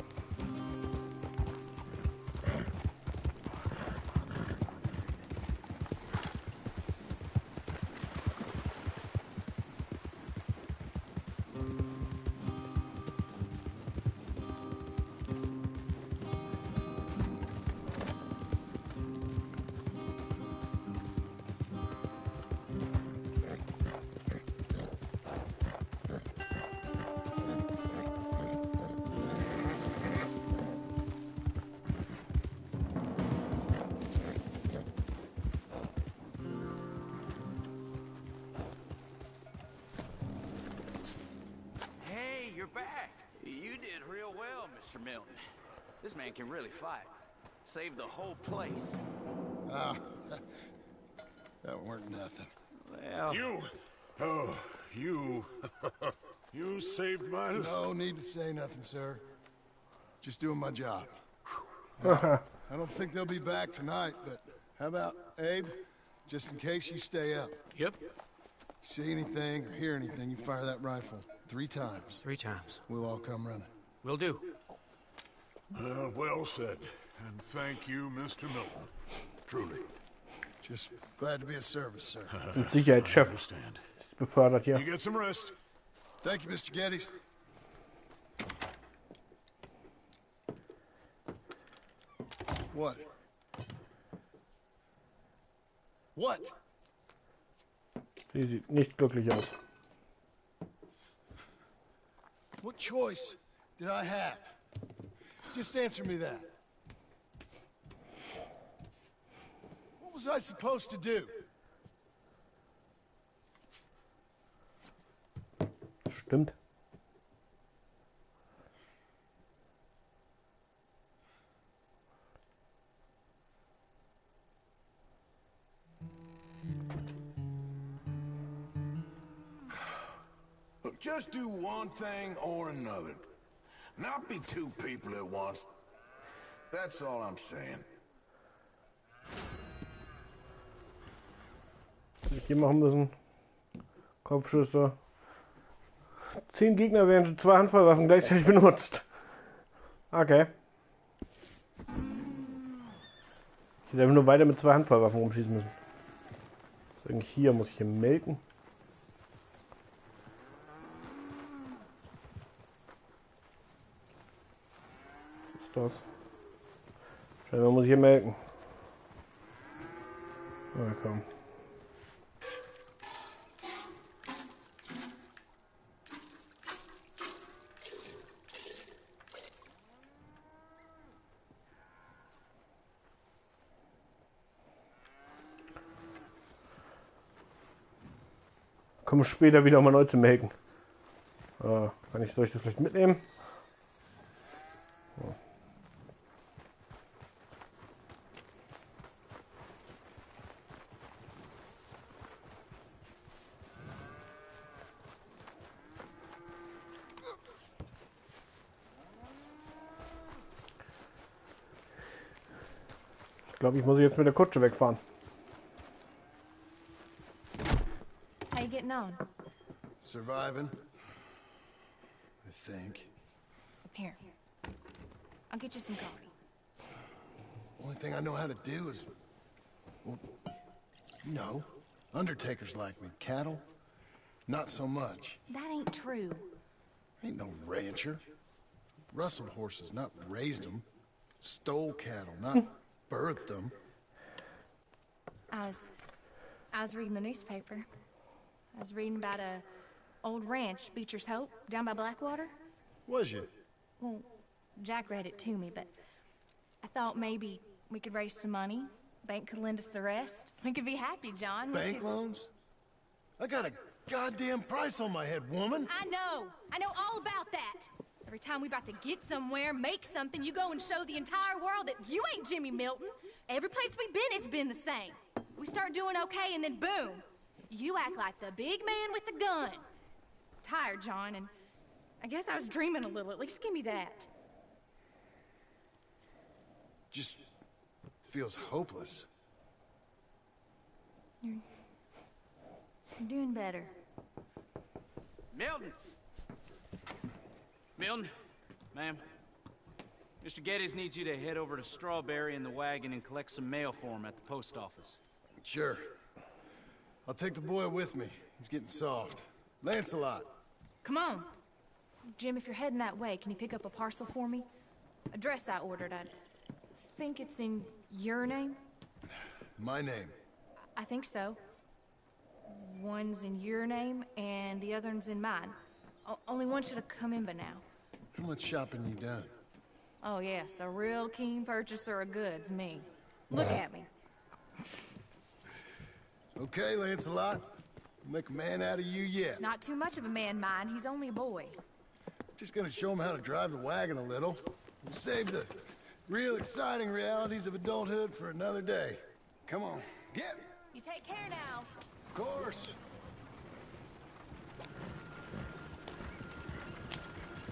S5: You're back. You did real well, Mr. Milton. This man can really fight. Saved the whole place.
S2: Ah, that weren't nothing.
S5: Well...
S4: You! Oh, you... you saved my life.
S2: No need to say nothing, sir. Just doing my job. I don't think they'll be back tonight, but how about Abe? Just in case you stay up.
S13: Yep.
S2: See anything or hear anything, you fire that rifle 3 times.
S13: 3 times.
S2: We'll all come running.
S13: Will do.
S12: Well said. And thank you, Mr. Milton. Truly.
S2: Just glad to be of service, sir.
S1: Sicherheitschef ist befördert hier.
S12: You get some rest.
S2: Thank you, Mr. Geddes. What? What?
S1: Sie sieht nicht glücklich aus.
S2: What choice did I have? Just answer me that. What was I supposed to do?
S1: Stimmt.
S12: Look, just do one thing or another. Not be 2 people at once. That's all I'm saying.
S1: Hier machen müssen. Kopfschüsse. 10 Gegner werden 2 Handfeuerwaffen gleichzeitig benutzt. Okay. Ich hätte einfach nur weiter mit 2 Handfeuerwaffen rumschießen müssen. Also eigentlich hier muss ich hier melken. Was ist das? Scheinbar muss ich hier melken. Na komm. Komme später wieder mal neu zu melken. Soll ich das vielleicht mitnehmen? So. Ich glaube, ich muss jetzt mit der Kutsche wegfahren.
S6: How you getting on?
S2: Surviving. I think.
S6: Here. I'll get you some coffee.
S2: Only thing I know how to do is... Well, you know, undertakers like me. Cattle, not so much.
S6: That ain't true.
S2: Ain't no rancher. Rustled horses, not raised them. Stole cattle, not birthed them.
S6: I was reading the newspaper. I was reading about a old ranch, Beecher's Hope, down by Blackwater.
S2: Was you?
S6: Well, Jack read it to me, but I thought maybe we could raise some money. Bank could lend us the rest. We could be happy, John.
S2: Bank loans? I got a goddamn price on my head, woman.
S6: I know all about that. Every time we about to get somewhere, make something, you go and show the entire world that you ain't Jimmy Milton. Every place we've been has been the same. We start doing okay, and then boom. You act like the big man with the gun. Tired, John, and I guess I was dreaming a little. At least give me that.
S2: Just feels hopeless.
S6: You're doing better.
S3: Milton! Milton, ma'am. Mr. Geddes needs you to head over to Strawberry in the wagon and collect some mail for him at the post office.
S2: Sure. I'll take the boy with me. He's getting soft. Lancelot.
S6: Come on. Jim, if you're heading that way, can you pick up a parcel for me? A dress I ordered. I think it's in your name?
S2: My name.
S6: I think so. One's in your name, and the other one's in mine. Only one should have come in by now.
S2: How much shopping you done?
S6: Oh, yes, a real keen purchaser of goods, me. Look at me.
S2: Okay, Lancelot. We'll make a man out of you yet.
S6: Not too much of a man, mine. He's only a boy.
S2: Just gonna show him how to drive the wagon a little. We'll save the real exciting realities of adulthood for another day. Come on, get.
S6: You take care now.
S2: Of course.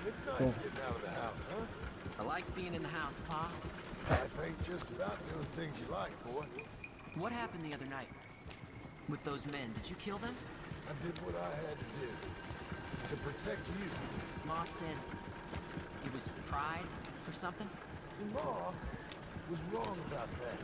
S2: It's nice getting out of the house, huh?
S5: I like being in the house, Pa.
S2: Life ain't just about doing things you like, boy.
S7: What happened the other night? With those men, did you kill them?
S2: I did what I had to do. To protect you.
S7: Ma said it was pride or something?
S2: And Ma was wrong about that.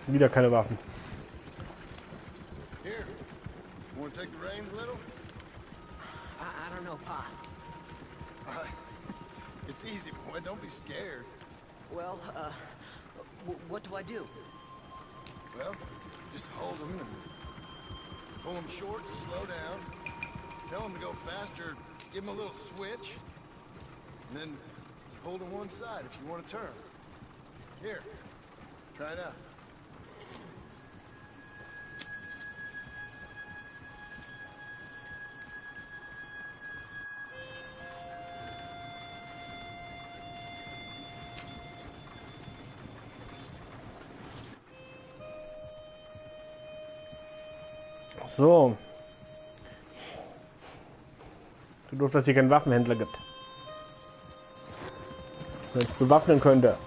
S1: Wieder keine Waffen.
S2: Here, want to take the reins a little?
S7: I don't know, Pa.
S2: It's easy, boy. Don't be scared.
S7: Well, what do I do?
S2: Well, just hold them and pull them short to slow down. Tell them to go faster. Give them a little switch. And then hold them one side if you want to turn. Here, try it out.
S1: So. Dadurch, dass es hier keinen Waffenhändler gibt. Wenn ich bewaffnen könnte.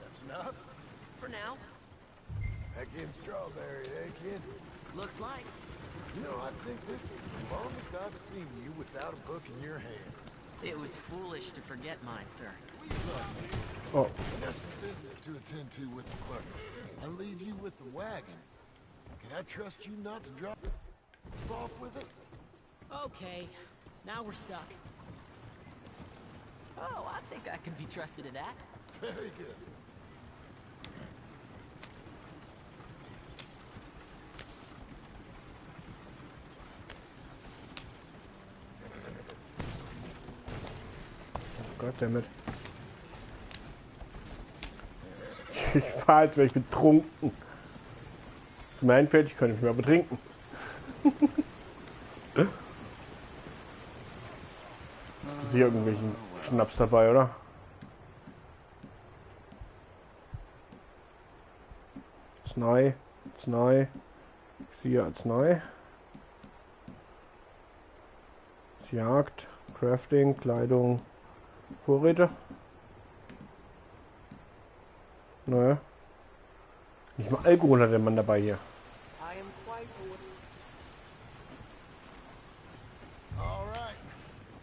S2: That's enough?
S7: For now.
S2: Back in strawberry, eh, kid?
S7: Looks like.
S2: You know, I think this is the longest I've seen you without a book in your hand.
S7: It was foolish to forget mine, sir.
S1: Oh.
S2: I got some business to attend to with the clerk. I'll leave you with the wagon. Can I trust you not to drop it off with it?
S7: Okay, now we're stuck. Oh, I think I can be trusted in that.
S2: Very good.
S1: Goddammit. Ich fahre, als wäre ich betrunken. Zu meinen Feld, ich könnte mich mal betrinken. Ist hier irgendwelchen Schnaps dabei, oder? Arznei. Siehe Arznei. Jagd, Crafting, Kleidung, Vorräte. Naja. Nicht mal Alkohol hat der Mann dabei hier.
S2: All right,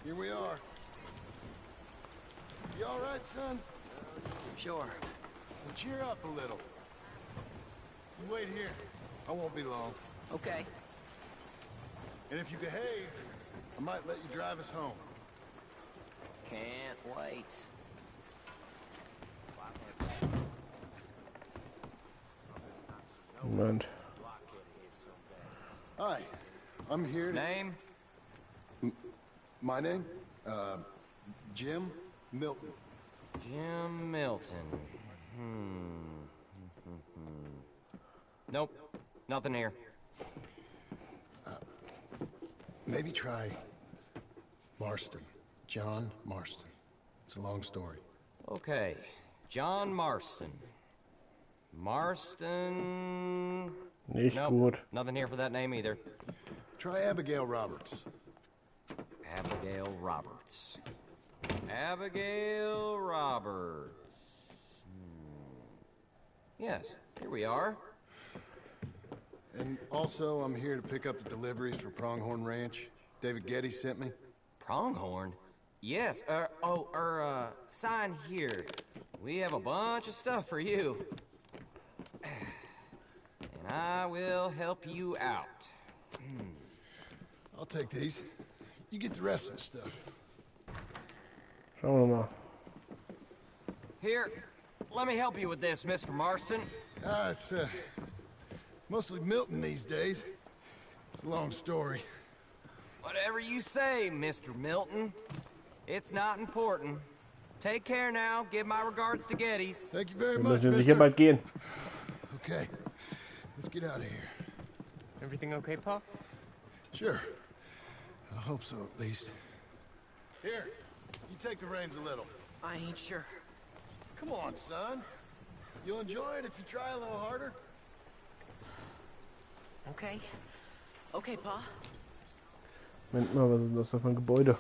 S2: here we are. You all right, son?
S7: Sure.
S2: Well, cheer up a little. You wait here. I won't be long.
S7: Okay.
S2: And if you behave, I might let you drive us home.
S7: Can't wait.
S1: Moment.
S2: Hi, I'm here to...
S10: Name?
S2: My name? Jim Milton.
S10: Jim Milton. Nope, nothing here.
S2: Maybe try Marston. John Marston. It's a long story.
S10: Okay, John Marston. Marston...
S1: Nicht
S10: nope,
S1: gut.
S10: nothing here for that name either.
S2: Try Abigail Roberts.
S10: Abigail Roberts. Abigail Roberts. Yes, here we are.
S2: And also, I'm here to pick up the deliveries for Pronghorn Ranch. David Getty sent me.
S10: Pronghorn? Yes, sign here. We have a bunch of stuff for you. And I will help you out.
S2: I'll take these. You get the rest of the stuff.
S1: Schauen wir mal.
S10: Here, let me help you with this, Mr. Marston.
S2: It's mostly Milton these days. It's a long story.
S10: Whatever you say, Mr. Milton. It's not important. Take care now. Give my regards to Geddes.
S2: Thank you very
S1: Wir
S2: much,
S1: müssen sicher bald gehen.
S2: Okay, let's get out of here.
S8: Everything okay, Pa?
S2: Sure. I hope so, at least. Here, you take the reins a little.
S8: I ain't sure.
S2: Come on, son. You'll enjoy it if you try a little harder.
S8: Okay. Okay, Pa.
S1: Moment mal, was ist das für ein Gebäude?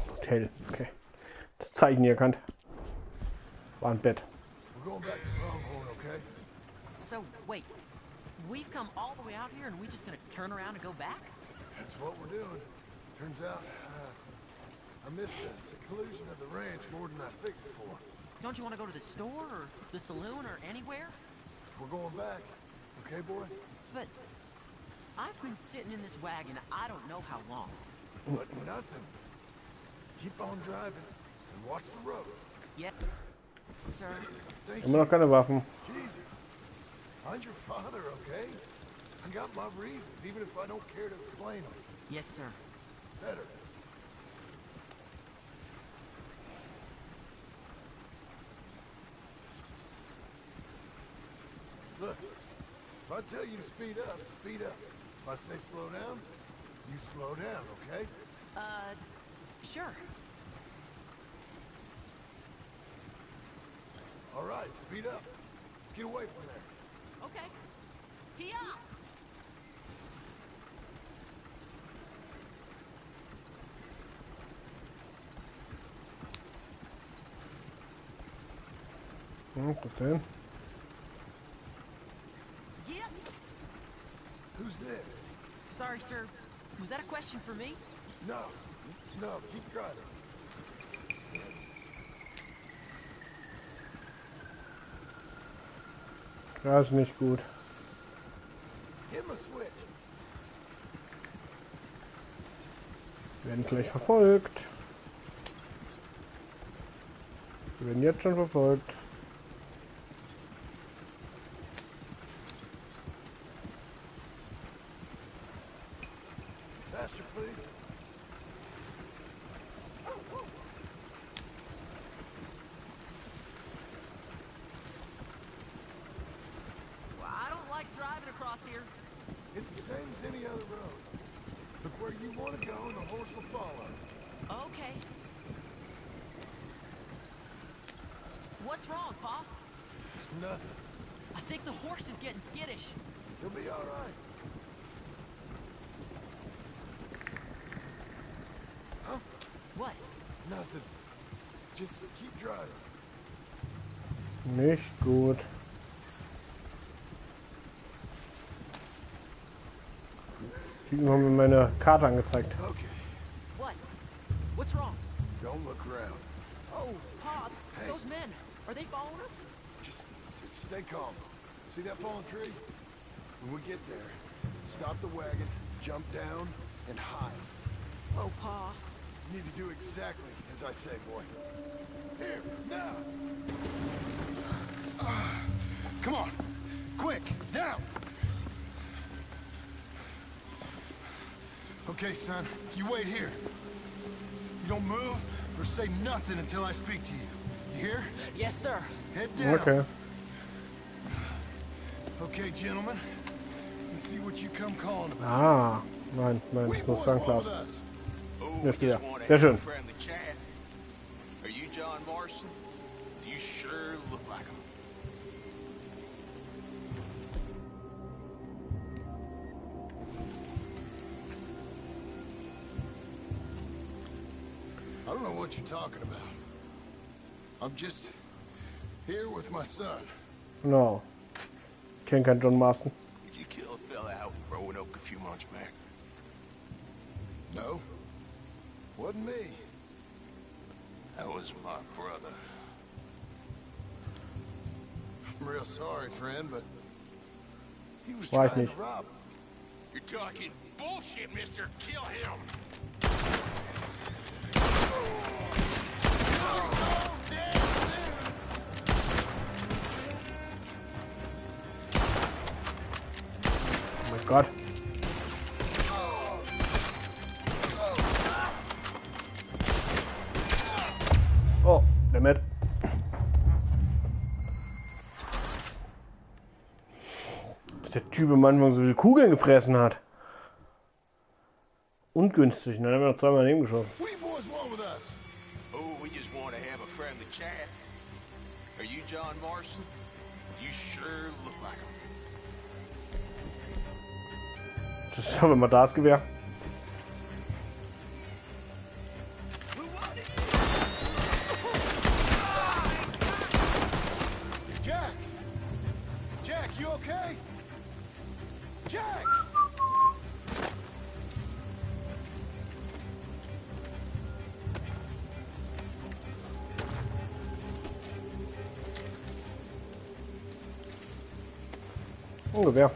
S1: Hotel, okay. Das Zeichen hier erkannt. War ein Bett.
S2: We're going back to Pronghorn, okay?
S7: So, wait. We've come all the way out here and we just gonna turn around and go back?
S2: That's what we're doing. Turns out, I missed the seclusion of the ranch more than I figured for.
S7: Don't you want to go to the store or the saloon or anywhere?
S2: We're going back, okay, boy?
S7: But I've been sitting in this wagon I don't know how long.
S2: But nothing. Keep on driving and watch the road.
S7: Yep. Sir.
S2: Thank
S1: Immer noch keine Waffen.
S2: Jesus. Find your father, okay? I got my reasons, even if I don't care to explain them.
S7: Yes, sir.
S2: Better. Look, if I tell you to speed up, speed up. If I say slow down, you slow down, okay?
S7: Sure.
S2: All right, speed up. Let's get away from there.
S7: Okay. Here!
S1: Was denn?
S7: Yep.
S2: Who's this?
S7: Sorry, sir. Was that a question for me?
S2: No, no, keep driving.
S1: Das ist nicht gut.
S2: Hit my switch.
S1: Wir werden gleich verfolgt. Wir werden jetzt schon verfolgt.
S2: Faster, please.
S7: Well, I don't like driving across here.
S2: It's the same as any other road. Look where you want to go and the horse will follow.
S7: Okay. What's wrong, Pa?
S2: Nothing.
S7: I think the horse is getting skittish.
S2: He'll be all right. Huh?
S7: What?
S2: Nothing. Just keep driving.
S1: Nicht gut. Die haben mir meine Karte angezeigt.
S2: Okay.
S7: What? What's wrong?
S2: Don't look around.
S7: Oh, Pa,
S2: Hey.
S7: those men, are they following us?
S2: Just stay calm. See that fallen tree? When we get there, stop the wagon, jump down, and hide.
S7: Oh, Pa.
S2: You need to do exactly as I say, boy. Here, now! Come on! Quick, down! Okay, son, you wait here. You don't move or say nothing until I speak to you. You hear?
S7: Yes, sir.
S2: Head down.
S1: Okay.
S2: Okay, gentlemen. Let's see what you come calling about.
S1: Ah, nein,
S2: What do you boys want
S1: Fernglas.
S2: with us?
S1: Jetzt wieder. Sehr schön.
S13: Friendly chat. Are you John Marston? You sure look like him.
S2: I don't know what you're talking about. I'm just here with my son.
S1: No. Ich kenne keinen John Marston.
S13: Did you kill a fella out in Roanoke a few months back?
S2: No, wasn't me.
S13: That was my brother.
S2: I'm real sorry, friend, but he was
S1: War ich
S2: trying
S1: nicht.
S2: to rob.
S13: You're talking bullshit, mister. Kill him.
S1: Oh mein Gott. Oh, damit. der Typ am Anfang so viele Kugeln gefressen hat. Ungünstig, dann haben wir noch zweimal daneben geschaut.
S12: What do you boys want with us?
S13: Oh, we just want to have a friendly chat. Are you John Marston? You sure look like him.
S1: Das ist aber mal das Gewehr.
S12: Jack! Jack, you okay? Jack!
S1: Gewehr.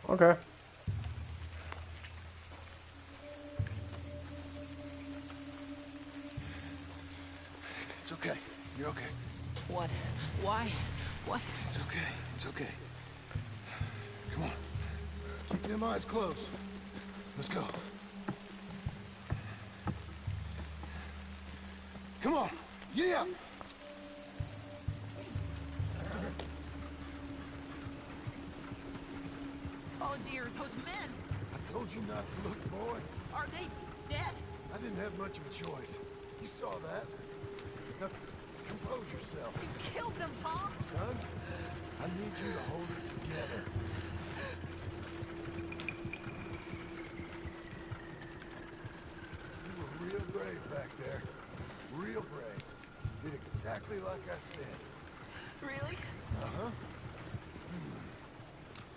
S1: Okay.
S12: It's okay. You're okay.
S7: What? Why? What?
S12: It's okay. It's okay. Come on. Keep them eyes closed. Let's go. Come on. Giddy up.
S7: Oh dear, those men.
S12: I told you not to look, boy.
S7: Are they dead?
S12: I didn't have much of a choice. You saw that. Now, compose yourself.
S7: You killed them, Pa.
S12: Son, I need you to hold it together. You were real brave back there. Real brave. Did exactly like I said.
S7: Really?
S12: Uh-huh.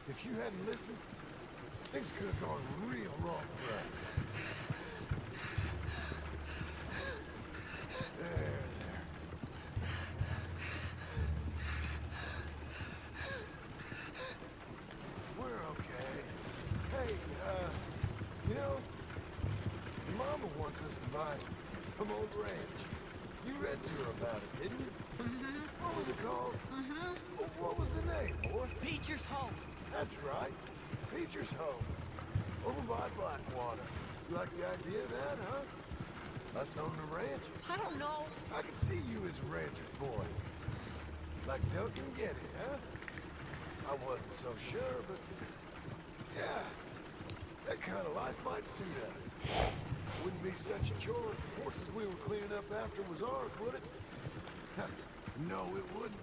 S12: If you hadn't listened, things could have gone real wrong for us. There. We're okay. Hey, you know, your mama wants us to buy some old ranch. You read to her about it, didn't you?
S7: Mm-hmm.
S12: What was it called?
S7: Mm-hmm.
S12: What was the name, boy?
S7: Beecher's home.
S12: That's right. Beecher's home. Over by Blackwater. You like the idea of that, huh? Us on the ranch?
S7: I don't know.
S12: I can see you as a rancher's boy. Like Duncan Geddes, huh? I wasn't so sure, but... yeah. That kind of life might suit us. Wouldn't be such a chore if the horses we were cleaning up after was ours, would it? No, it wouldn't.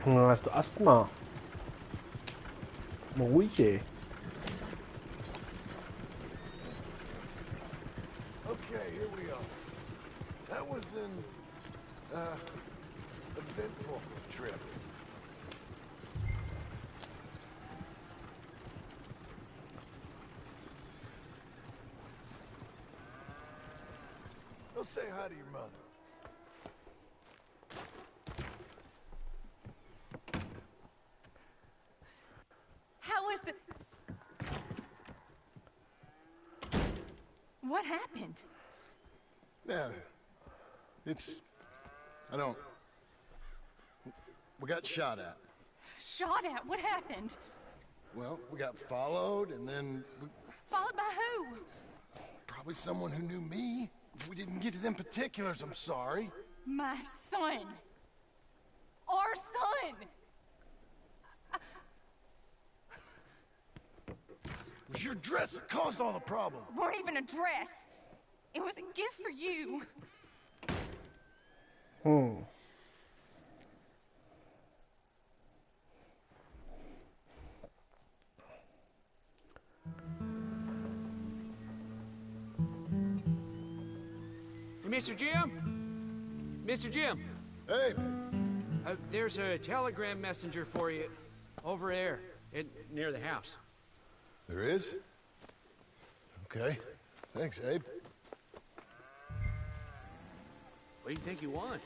S1: Hast du Asthma? Ruhig, ey.
S12: Okay, here we are. That was an, eventful trip. Go say hi to your mother.
S6: How was the... What happened?
S12: Yeah. I don't... We got shot at.
S6: Shot at? What happened?
S12: Well, we got followed, and then...
S6: Followed by who?
S12: Probably someone who knew me. If we didn't get to them particulars, I'm sorry.
S6: My son. Our son.
S12: It was your dress that caused all the problem.
S6: It weren't even a dress. It was a gift for you.
S10: Hey, Mr. Jim? Mr. Jim?
S12: Hey,
S5: There's a telegram messenger for you over there, near the house.
S2: There is? Okay. Thanks, Abe.
S5: What do you think you want?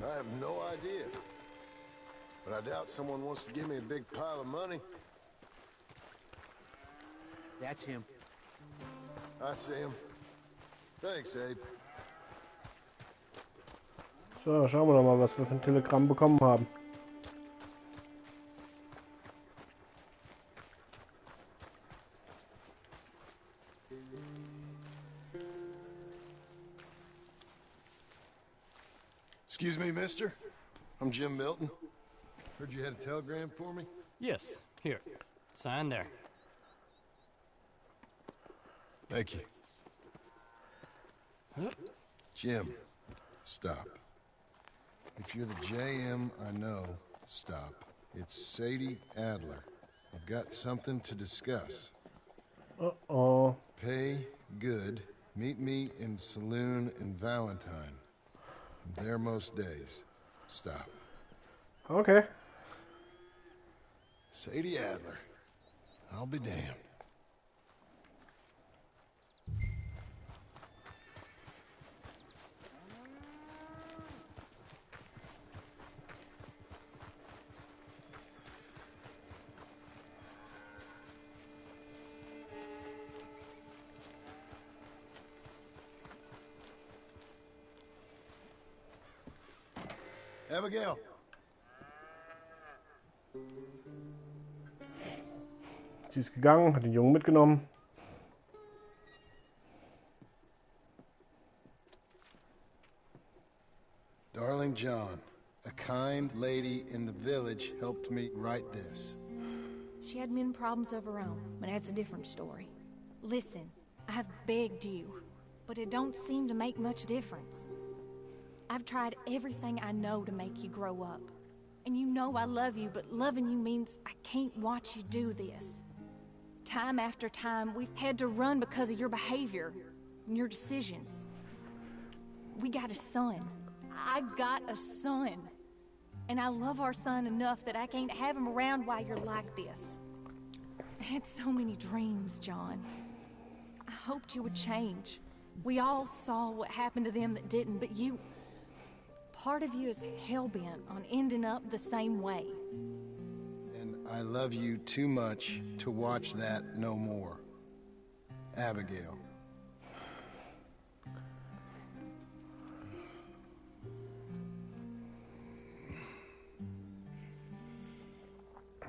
S2: I have no idea. But I doubt someone wants to give me a big pile of money.
S5: That's him.
S2: I see him. Thanks, Abe.
S1: So, schauen wir doch mal, was wir für ein Telegramm bekommen haben.
S2: Excuse me, mister. I'm Jim Milton. Heard you had a telegram for me?
S14: Yes, here. Sign there.
S2: Thank you. Jim, stop. If you're the JM I know, stop. It's Sadie Adler. I've got something to discuss.
S1: Uh-oh.
S2: Pay good. Meet me in saloon in Valentine. I'm there most days. Stop.
S1: Okay.
S2: Sadie Adler. I'll be damned. Abigail.
S1: Sie ist gegangen, hat den Jungen mitgenommen.
S2: Darling John, a kind lady in the village helped me write this.
S6: She had men problems of her own, but that's a different story. Listen, I have begged you, but it don't seem to make much difference. I've tried everything I know to make you grow up. And you know I love you, but loving you means I can't watch you do this. Time after time, we've had to run because of your behavior and your decisions. We got a son. I got a son. And I love our son enough that I can't have him around while you're like this. I had so many dreams, John. I hoped you would change. We all saw what happened to them that didn't, but you... Part of you is hell-bent on ending up the same way.
S2: And I love you too much to watch that no more. Abigail.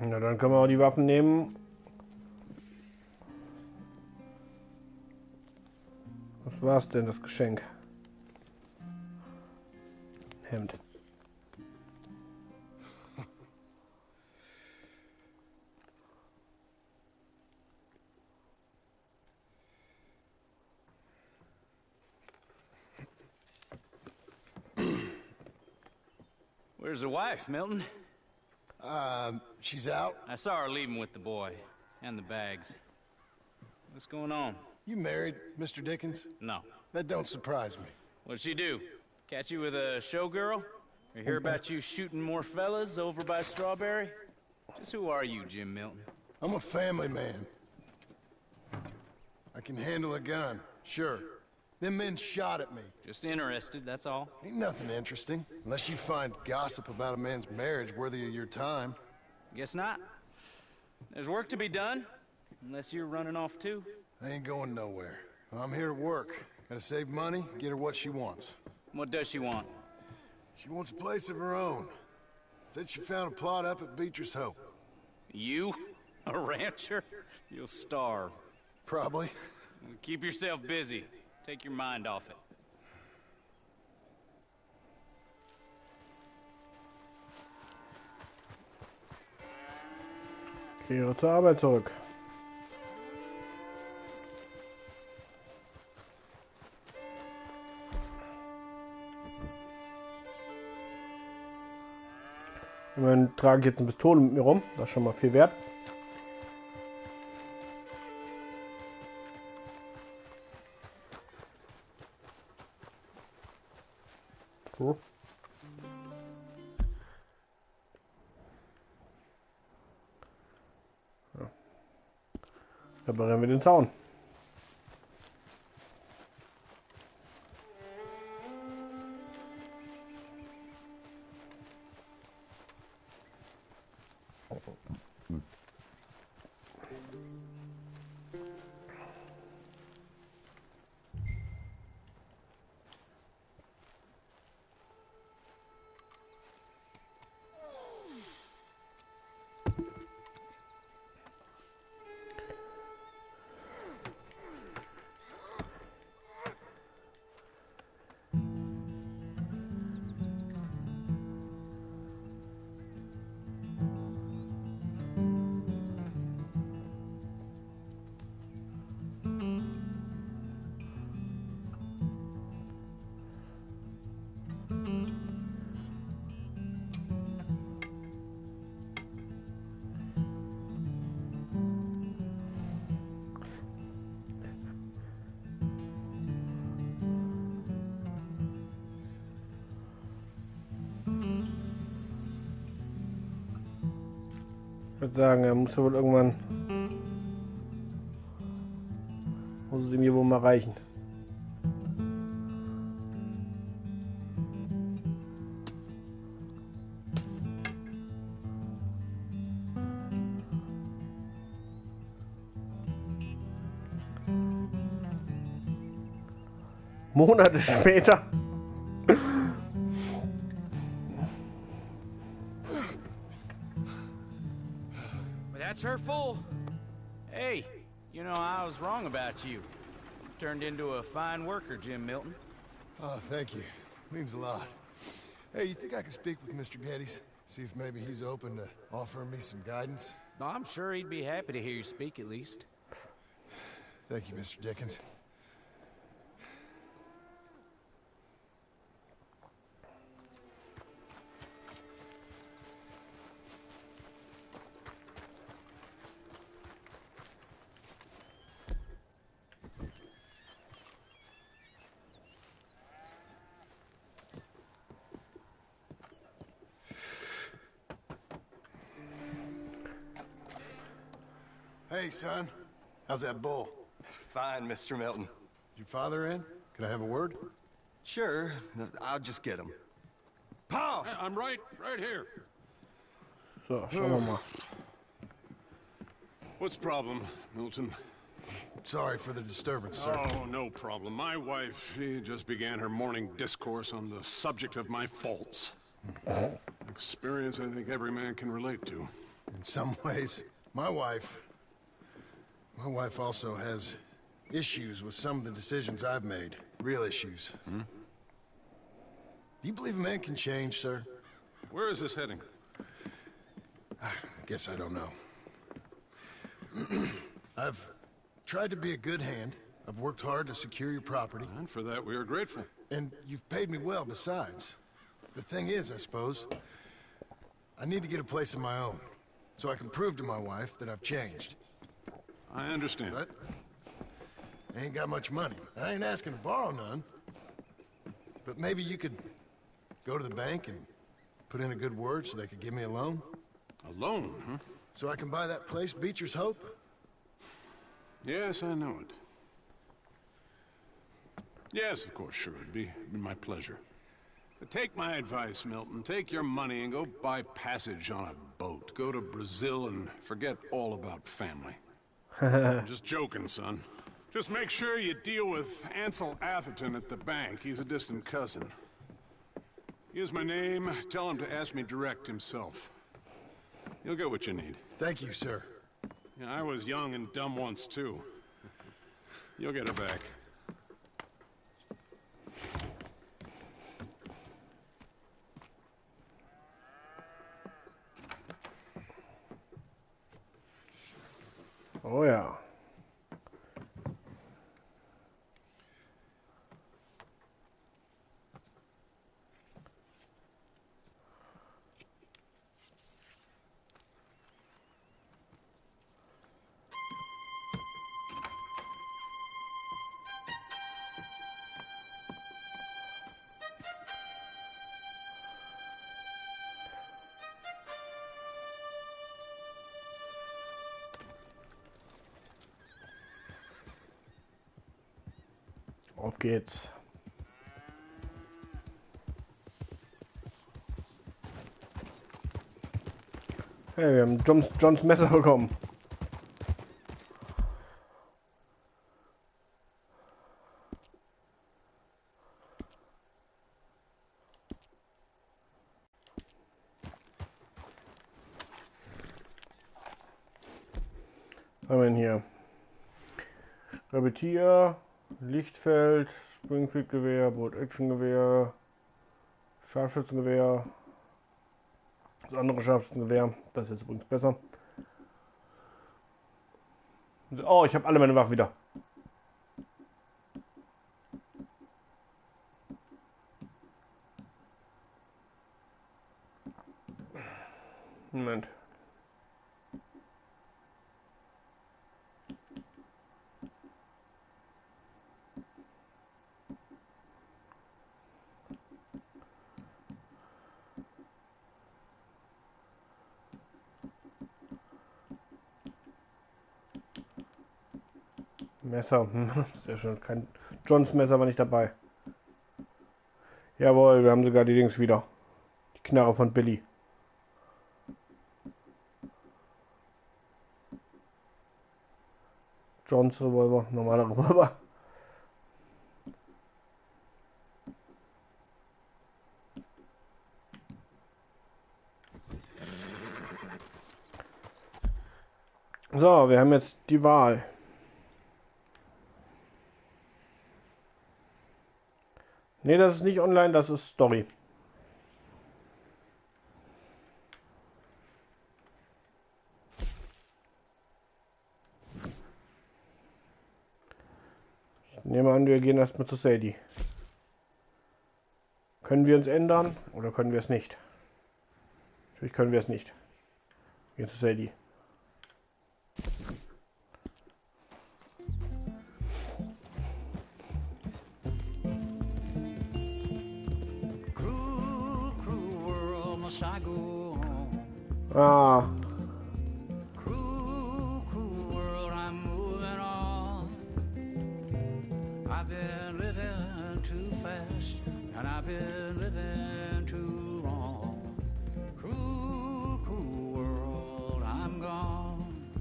S1: Na, dann können wir auch die Waffen nehmen. Was war's denn, das Geschenk? Hemd.
S3: Where's the wife, Milton?
S2: She's out.
S3: I saw her leaving with the boy and the bags. What's going on?
S2: You married, Mr. Dickens?
S3: No.
S2: That don't surprise me.
S3: What'd she do? Catch you with a showgirl? Or hear about you shooting more fellas over by Strawberry? Just who are you, Jim Milton?
S2: I'm a family man. I can handle a gun, sure. Them men shot at me.
S3: Just interested, that's all.
S2: Ain't nothing interesting, unless you find gossip about a man's marriage worthy of your time.
S3: Guess not. There's work to be done, unless you're running off too.
S2: I ain't going nowhere. I'm here to work. Gotta save money, get her what she wants.
S3: What does she want?
S2: She wants a place of her own. Said she found a plot up at Beecher's Hope.
S3: You? A rancher? You'll starve.
S2: Probably.
S3: Keep yourself busy. Take your mind off it.
S1: Kehre zur Arbeit zurück. Immerhin trage ich jetzt eine Pistole mit mir rum. Das ist schon mal viel wert. So. Reparieren wir den Zaun. Ich würde sagen, er muss ja wohl irgendwann. Muss es ihm hier wohl mal reichen. Monate später.
S3: That's her full. Hey, you know, I was wrong about you. Turned into a fine worker, Jim Milton.
S2: Oh, thank you. Means a lot. Hey, you think I could speak with Mr. Geddes? See if maybe he's open to offering me some guidance?
S3: I'm sure he'd be happy to hear you speak at least.
S2: Thank you, Mr. Dickens. Hey, son. How's that bull?
S15: Fine, Mr. Milton.
S2: Your father in? Can I have a word?
S15: Sure. I'll just get him.
S4: Pa! I'm right here.
S1: So, schauen wir mal.
S4: What's the problem, Milton?
S2: Sorry for the disturbance, sir.
S4: Oh, no problem. My wife, she just began her morning discourse on the subject of my faults. Experience I think every man can relate to.
S2: In some ways, my wife also has issues with some of the decisions I've made. Real issues.
S4: Hmm?
S2: Do you believe a man can change, sir?
S4: Where is this heading?
S2: I guess I don't know. I've tried to be a good hand. I've worked hard to secure your property.
S4: And for that, we are grateful.
S2: And you've paid me well, besides. The thing is, I suppose, I need to get a place of my own, so I can prove to my wife that I've changed.
S4: I understand.
S2: But I ain't got much money. I ain't asking to borrow none. But maybe you could go to the bank and put in a good word so they could give me a loan?
S4: A loan, huh?
S2: So I can buy that place, Beecher's Hope?
S4: Yes, I know it. Yes, of course, sure. It'd be my pleasure. But take my advice, Milton. Take your money and go buy passage on a boat. Go to Brazil and forget all about family. I'm just joking, son. Just make sure you deal with Ansel Atherton at the bank. He's a distant cousin. Here's my name. Tell him to ask me direct himself. You'll get what you need.
S2: Thank you, sir.
S4: Yeah, I was young and dumb once, too. You'll get it back.
S1: Oh ja. Auf geht's. Hey, wir haben Johns Messer bekommen. Was haben wir denn hier? Repetier, Lichtfeld, Springfield-Gewehr, Bolt-Action-Gewehr, Scharfschützengewehr, das andere Scharfschützengewehr, das ist jetzt übrigens besser. Oh, ich habe alle meine Waffen wieder. Moment. Messer, sehr schön. Kein Johns Messer war nicht dabei. Jawohl, wir haben sogar die Dings wieder. Die Knarre von Billy. Johns Revolver, normaler Revolver. So, wir haben jetzt die Wahl. Ne, das ist nicht online, das ist Story. Ich nehme an, wir gehen erstmal zu Sadie. Können wir uns ändern oder können wir es nicht? Natürlich können wir es nicht. Wir gehen zu Sadie. Ah.
S16: Cruel, cruel world, I'm moving on. I've been living too fast, and I've been living too long. Cruel, cruel world, I'm gone.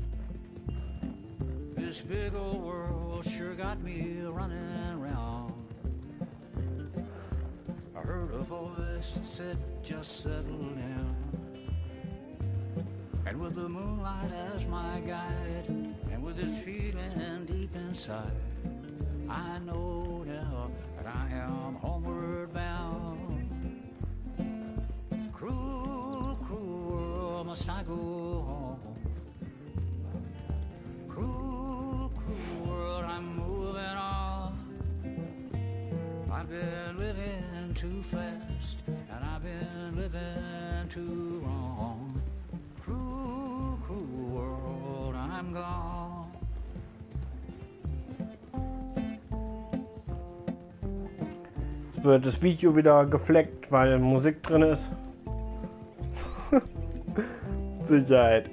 S16: This big old world sure got me running around. I heard a voice that said, just settle down. And with the moonlight as my guide, and with this feeling deep inside, I know now that I am homeward bound. Cruel, cruel world, must I go home? Cruel, cruel world, I'm moving on. I've been living too fast, and I've been living too wrong. Cruel, cruel world, I'm gone.
S1: Jetzt wird das Video wieder gefleckt, weil Musik drin ist. Sicherheit.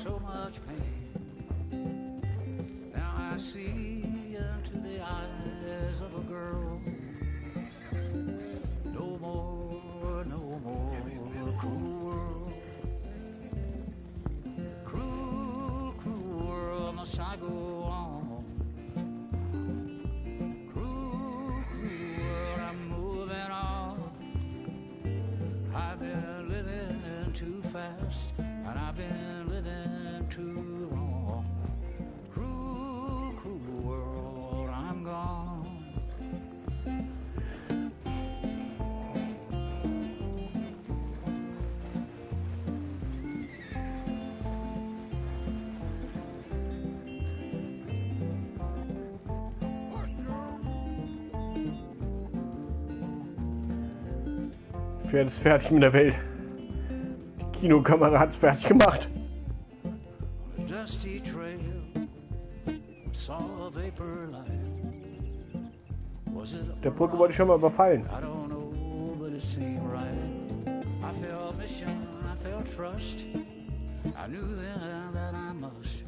S16: So much pain. Now I see into the eyes of a girl. No more, no more cruel world. Cruel, cruel world, must I go on? Cruel, cruel world, I'm moving on. I've been living too fast, and I've been living too long. Cruel, cruel world, I'm gone.
S1: Pferd ist fertig mit der Welt. Die Kinokamera hat es fertig gemacht.
S16: Desert dusty trail. Saw a vapor light. Was it
S1: Der Brücke wurde ich schon mal überfallen.
S16: I don't know, but it seemed right. I felt mission, I felt trust. I knew then that I must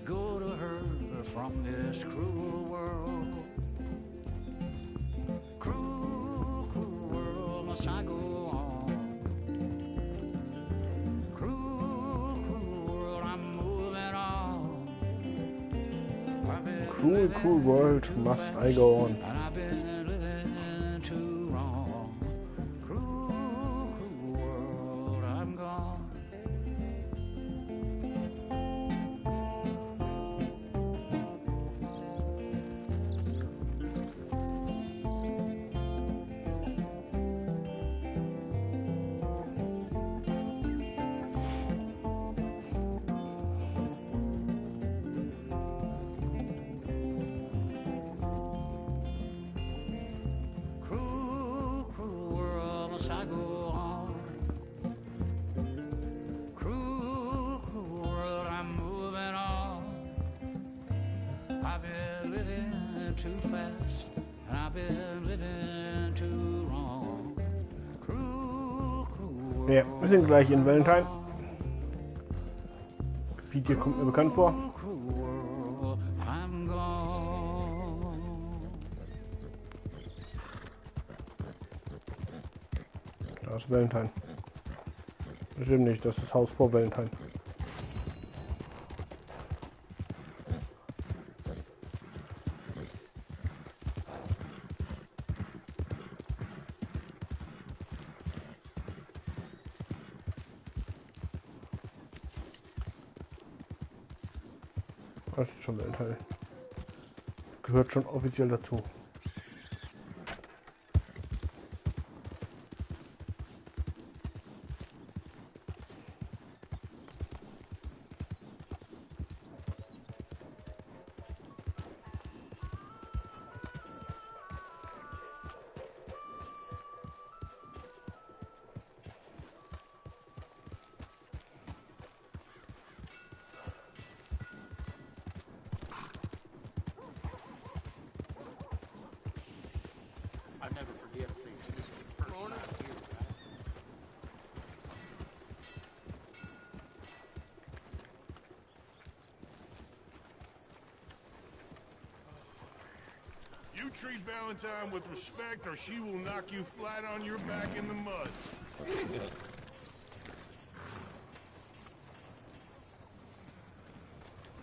S16: go to her from this cruel world. Cruel, cruel world, must I go on? Cruel, cruel world, I'm moving on.
S1: Cruel, cruel world, must I go on?
S16: And I've been living too wrong. Cruel, cruel world, I'm gone. Cruel, cruel world, must I go on? Cruel, cruel world, I'm moving on. I've been living too fast, and I've been living too wrong. Cruel, cruel world.
S1: Ja, wir sind gleich in Valentine. Gebiet hier kommt mir bekannt vor.
S16: Cruel world, I'm gone.
S1: Da ist Valentine. Bestimmt nicht, das ist das Haus vor Valentine. Das ist schon Valentine. Gehört schon offiziell dazu.
S13: I never forget things. This is your first morning here, right?
S12: You treat Valentine with respect or she will knock you flat on your back in the mud.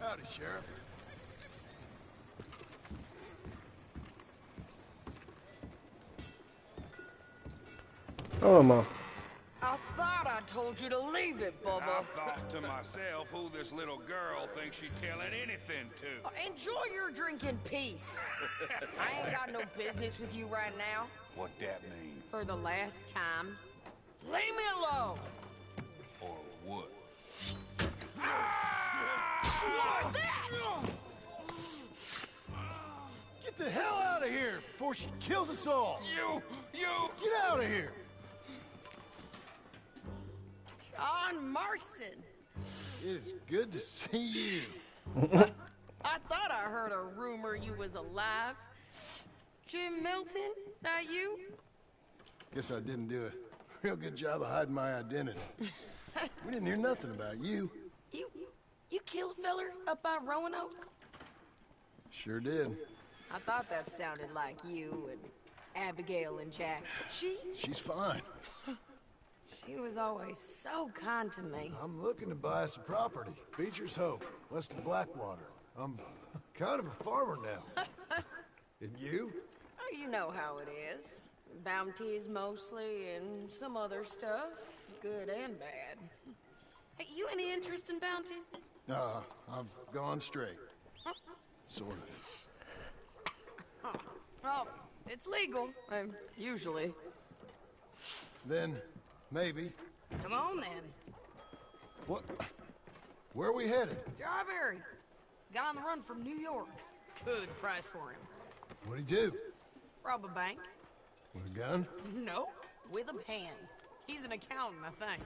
S12: Howdy, Sheriff.
S1: Oh, mal.
S7: I thought I told you to leave it, Bubba.
S13: I thought to myself who this little girl thinks she's telling anything to.
S7: Enjoy your drink in peace. I ain't got no business with you right now.
S13: What that mean?
S7: For the last time, leave me alone.
S13: Or what?
S7: What's that?
S12: Get the hell out of here before she kills us all.
S13: You!
S12: Get out of here.
S7: John Marston.
S12: It is good to see you.
S7: I thought I heard a rumor you was alive. Jim Milton, that you?
S12: Guess I didn't do a real good job of hiding my identity. We didn't hear nothing about you.
S7: You killed a feller up by Roanoke?
S12: Sure did.
S7: I thought that sounded like you and Abigail and Jack.
S12: She's fine.
S7: She was always so kind to me.
S12: I'm looking to buy some property. Beecher's Hope, west of Blackwater. I'm kind of a farmer now. And you?
S7: Oh, you know how it is. Bounties mostly, and some other stuff, good and bad. Hey, you any interest in bounties?
S12: I've gone straight. Sort of.
S7: Oh, it's legal, usually.
S12: Then, maybe.
S7: Come on, then.
S12: What? Where are we headed?
S7: Strawberry. Got on the run from New York. Good price for him.
S12: What'd he do?
S7: Rob a bank.
S12: With a gun?
S7: Nope, with a pen. He's an accountant, I think.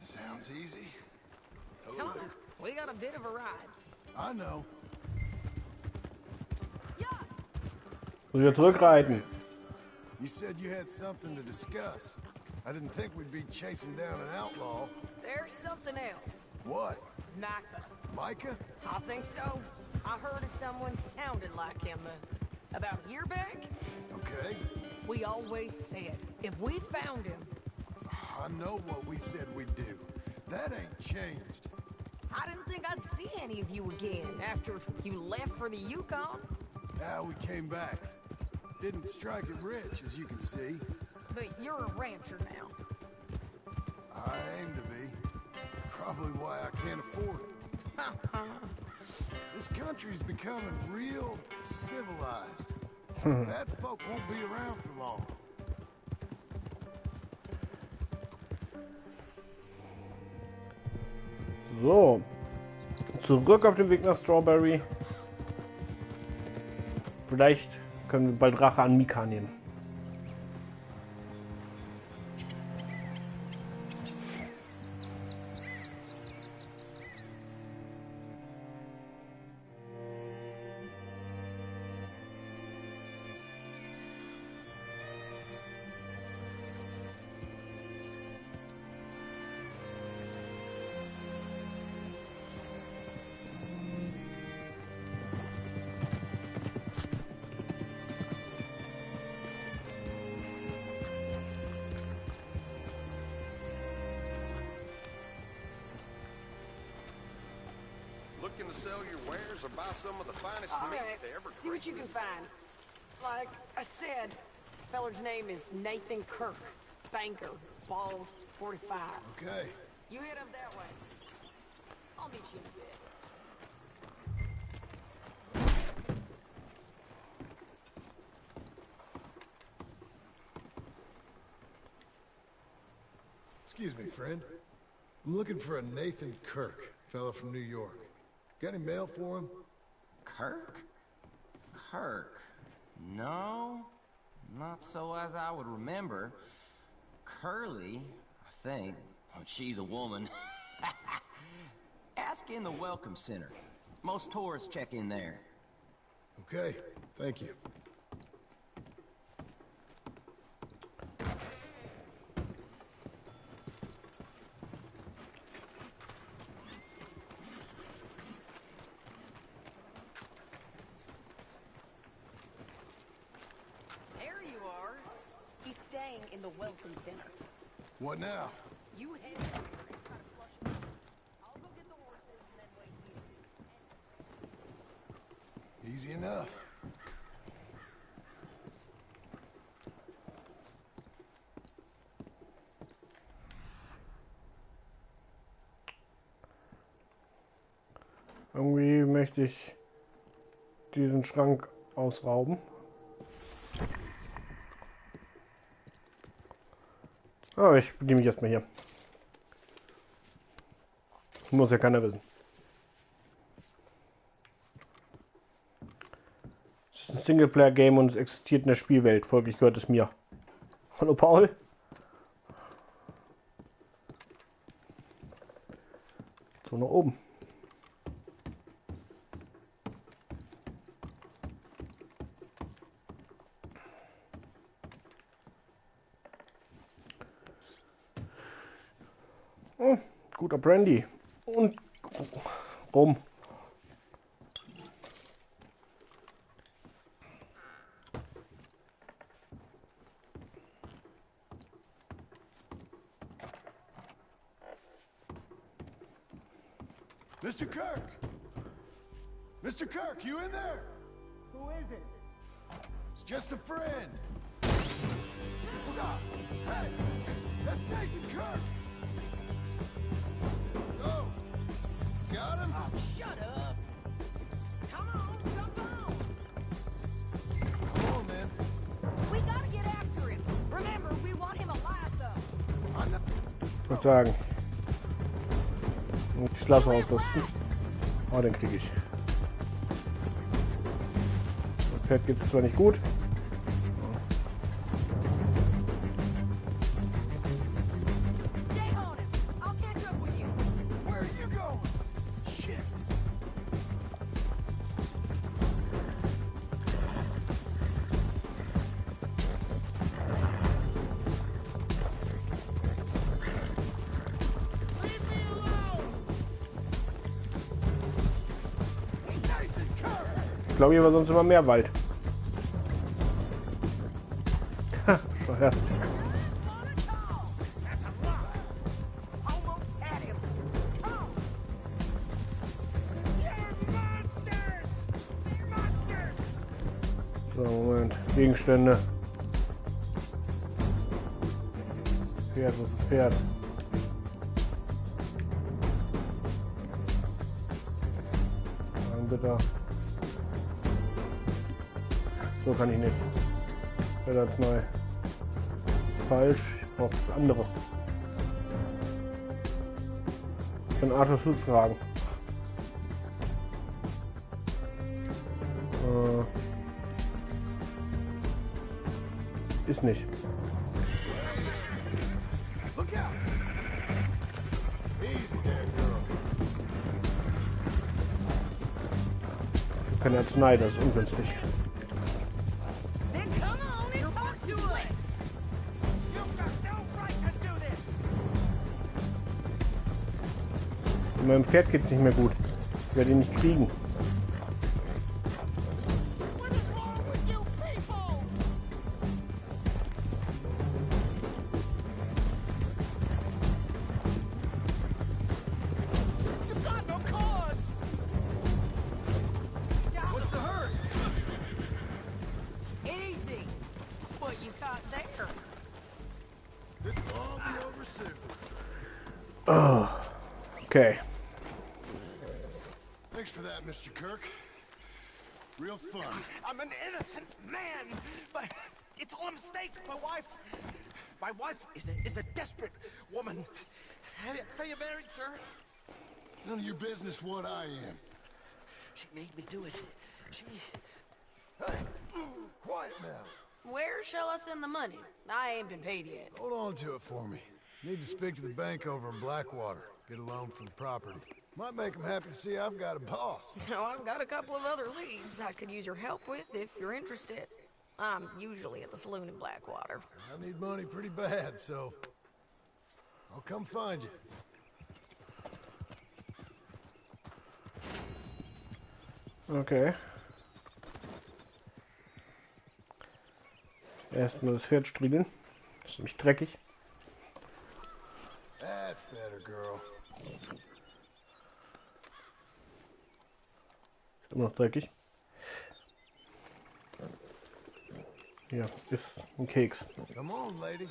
S12: Sounds easy.
S7: Come on, we got a bit of a ride.
S12: I know.
S1: Muss ich zurückreiten.
S12: You said you had something to discuss. I didn't think we'd be chasing down an outlaw.
S7: There's something else.
S12: What?
S7: Micah.
S12: Micah?
S7: I think so. I heard of someone sounded like him about a year back.
S12: Okay.
S7: We always said, if we found him...
S12: I know what we said we'd do. That ain't changed.
S7: I didn't think I'd see any of you again after you left for the Yukon.
S12: Now we came back. Didn't strike it rich, as you can see.
S7: But you're a rancher now.
S12: I aim to be. Probably why I can't afford it. This country's becoming real civilized. Bad folk won't be around for long.
S1: So. Zurück auf dem Weg nach Strawberry. Vielleicht können wir bald Rache an Mika nehmen.
S13: Looking to sell your wares or buy some of the finest meat they ever
S7: See what you can find. Like I said, feller's name is Nathan Kirk. Banker, bald, 45.
S12: Okay.
S7: You hit up that way. I'll meet you in a bit.
S12: Excuse me, friend. I'm looking for a Nathan Kirk, fellow from New York. Got any mail for him?
S10: Kirk? Kirk? No, not so as I would remember. Curly, I think. Oh, she's a woman. Ask in the Welcome Center. Most tourists check in there.
S12: Okay, thank you.
S7: In the Welcome Center.
S12: What now?
S7: You head over and try to flush him out. I'll go get the horses and then wait here.
S12: Easy enough.
S1: Irgendwie möchte ich diesen Schrank ausrauben. Oh, ich bediene mich erstmal hier. Muss ja keiner wissen. Es ist ein Singleplayer-Game und es existiert in der Spielwelt. Folglich gehört es mir. Hallo Paul. So nach oben. Oh, guter Brandy. Und rum.
S12: Mr. Kirk! Mr. Kirk, you in there?
S8: Who is it?
S12: It's just a friend. Stop! Hey! That's Nathan Kirk! Oh! Got him?
S7: Oh, shut up! Come on, jump on!
S12: Come on, then.
S7: We gotta get after him. Remember, we want him alive, though.
S12: On the...
S1: Ich würde sagen. Ich Schlaf ausrüsten. Oh, den kriege ich. Das Pferd gibt es zwar nicht gut.
S7: Stay on him. I'll catch up with you.
S12: Where are you going?
S1: Ich glaube, hier war sonst immer mehr Wald. Ha, ja. So, Moment. Gegenstände. Pferd, was ist Pferd? Bitte. So kann ich nicht. Arznei. Falsch. Ich brauche das andere. Ich kann Arthurs Hut tragen. Ist nicht. Keine Arznei, das ist ungünstig. Meinem Pferd geht es nicht mehr gut. Ich werde ihn nicht kriegen. Oh, okay.
S2: Thanks for that, Mr. Kirk. Real fun.
S17: I'm an innocent man, but it's all a mistake. My wife is a desperate woman. Are you married, sir?
S2: None of your business what I am.
S17: She made me do it.
S2: Hey, quiet now.
S7: Where shall I send the money? I ain't been paid yet.
S2: Hold on to it for me. Need to speak to the bank over in Blackwater. Get a loan for the property. Might make them happy to see I've got a boss.
S7: So I've got a couple of other leads I could use your help with if you're interested. I'm usually at the saloon in Blackwater.
S2: I need money pretty bad, so I'll come find you.
S1: Okay. Erstmal das Pferd striegeln. Das ist nämlich dreckig.
S2: That's better, girl.
S1: Ist immer noch dreckig. Ja, ist ein Keks.
S2: Come on, lady.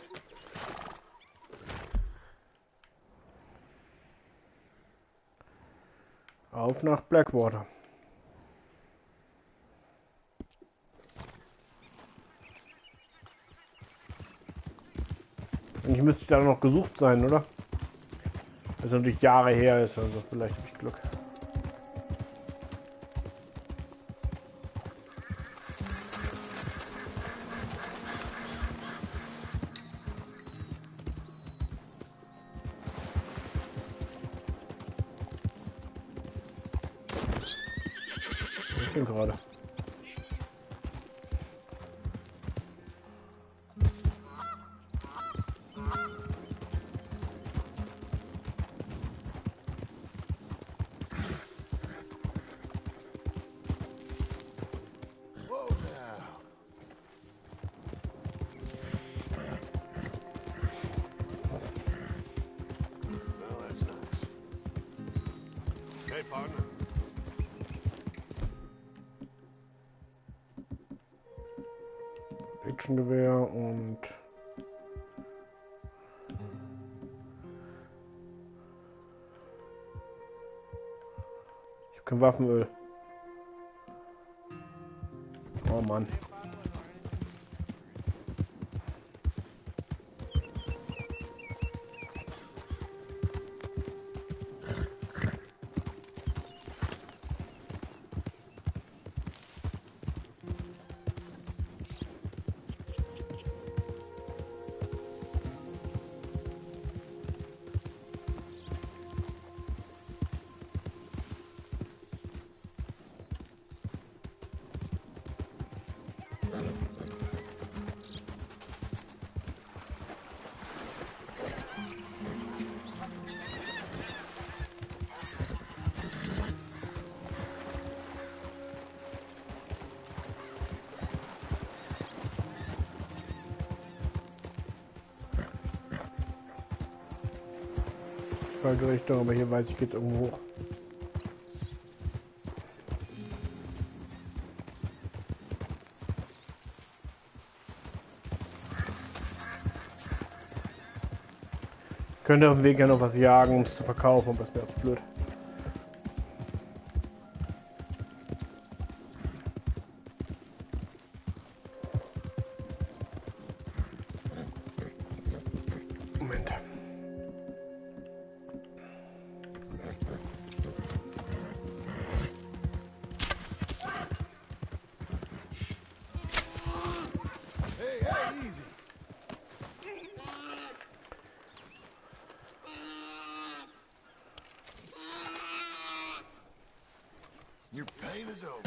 S1: Auf nach Blackwater. Eigentlich müsste ich da noch gesucht sein, oder? Das natürlich Jahre her ist, also vielleicht habe ich Glück. Ich bin gerade.
S2: Hey, partner.
S1: Actiongewehr und ich habe kein Waffenöl. Oh Mann. falsche Richtung, aber hier weiß ich, geht's irgendwo hoch. Ich könnte auf dem Weg ja noch was jagen, um es zu verkaufen, aber das wäre auch blöd. Moment.
S12: Hey, hey, easy. Your pain is over.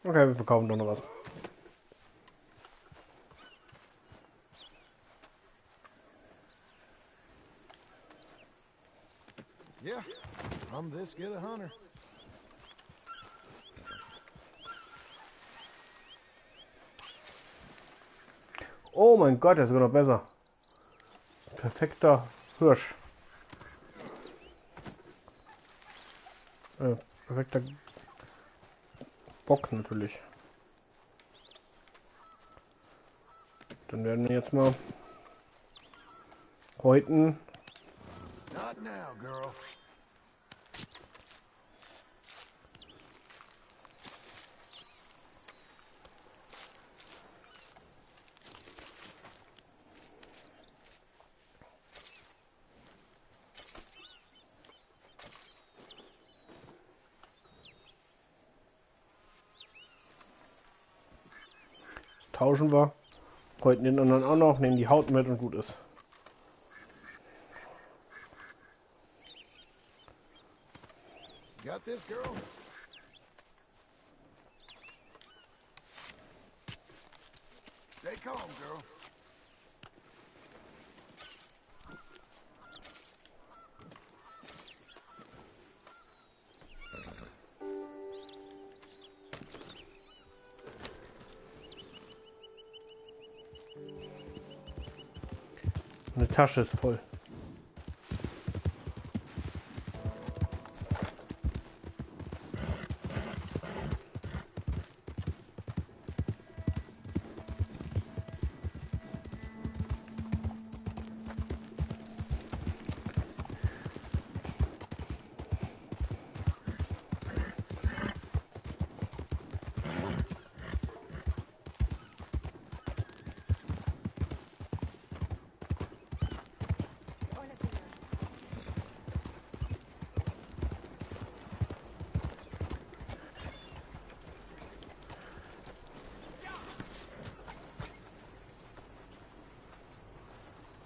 S1: Okay, wir verkaufen doch noch was.
S12: Yeah, from this get a hunter.
S1: Oh mein Gott, der ist sogar noch besser. Perfekter Hirsch. Perfekter Bock natürlich. Dann werden wir jetzt mal häuten.
S12: Not now, girl.
S1: Tauschen wir. Häuten den anderen auch noch, nehmen die Haut mit und gut ist.
S12: Got this, girl? Stay calm, girl.
S1: Eine Tasche ist voll.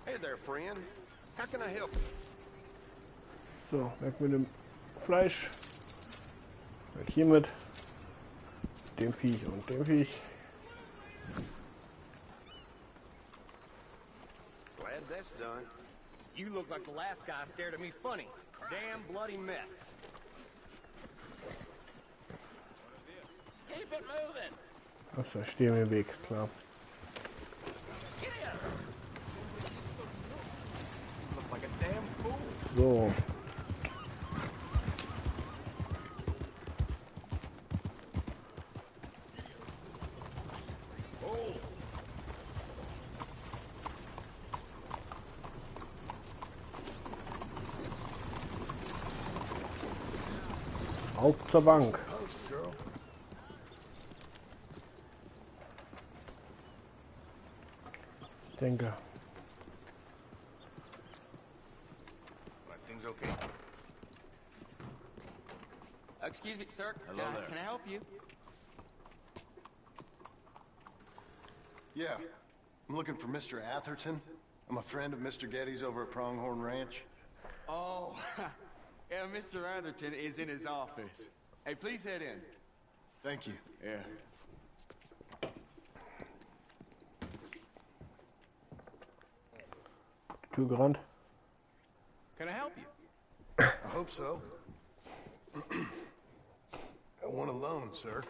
S18: Hey there, friend. How can I help you?
S1: So, weg mit dem Fleisch. Weg hiermit. Dem Viech und dem Viech.
S10: Glad that's done. You look like the last guy stared at me funny. Damn bloody mess. Keep it moving.
S1: Achso, ich stehe im Weg, ist klar.
S10: Look like a damn fool.
S1: So. Auf zur Bank. Ich denke.
S10: Things okay? Excuse me, sir.
S18: Hello there.
S10: Can I help you?
S2: Yeah, I'm looking for Mr. Atherton. I'm a friend of Mr. Getty's over at Pronghorn Ranch.
S10: Oh, yeah, Mr. Atherton is in his office. Hey, please head in.
S2: Thank you.
S10: Yeah.
S1: Tür gerannt.
S10: Can I help you?
S12: I hope so. I want a loan, sir.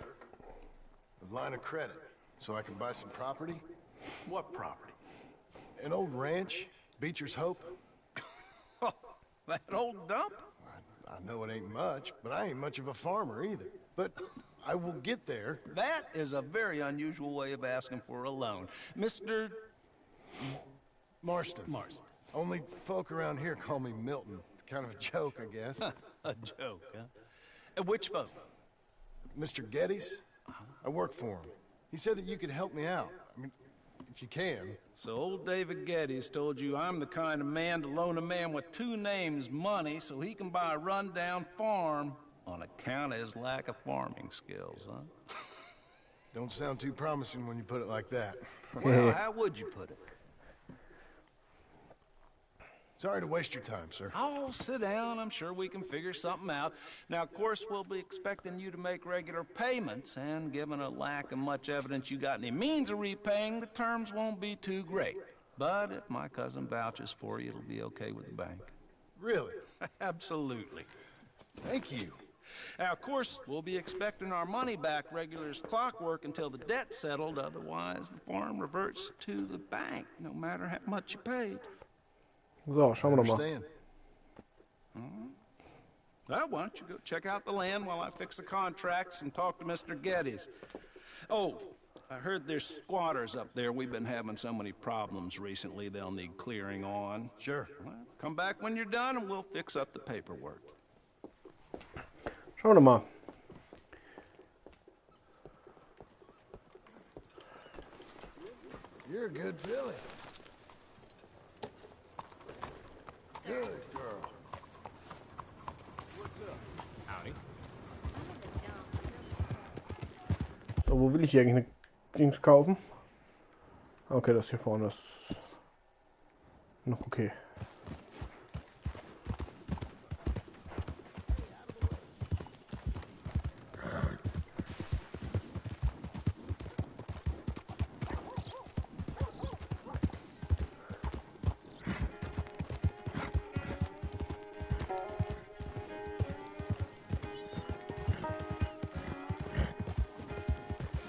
S12: A line of credit.
S2: so I can buy some property.
S18: What property?
S2: An old ranch, Beecher's Hope.
S18: That old dump?
S2: I know it ain't much, but I ain't much of a farmer either. But I will get there.
S18: That is a very unusual way of asking for a loan. Mr.
S2: Marston.
S18: Marston.
S2: Only folk around here call me Milton. It's kind of a joke, I guess.
S18: A joke, huh? Which folk?
S2: Mr. Geddes. I work for him. He said that you could help me out. I mean, if you can.
S18: So old David Geddes told you I'm the kind of man to loan a man with two names money so he can buy a rundown farm on account of his lack of farming skills, huh?
S2: Don't sound too promising when you put it like that.
S18: Well, how would you put it?
S2: Sorry to waste your time, sir.
S18: Oh, sit down. I'm sure we can figure something out. Now, of course, we'll be expecting you to make regular payments, and given a lack of much evidence you got any means of repaying, the terms won't be too great. But if my cousin vouches for you, it'll be okay with the bank.
S2: Really?
S18: Absolutely.
S2: Thank you.
S18: Now, of course, we'll be expecting our money back regular as clockwork until the debt's settled. Otherwise, the farm reverts to the bank, no matter how much you paid.
S1: So, schauen wir doch mal.
S18: Well, why don't you go check out the land while I fix the contracts and talk to Mr. Geddes. Oh, I heard there's squatters up there. We've been having so many problems recently, they'll need clearing on.
S2: Sure.
S18: Well, come back when you're done and we'll fix up the paperwork.
S1: Schauen wir mal.
S2: You're a good filly. Good girl.
S18: What's up? Howdy.
S1: So, wo will ich hier eigentlich Dings kaufen? Okay, das hier vorne ist noch okay.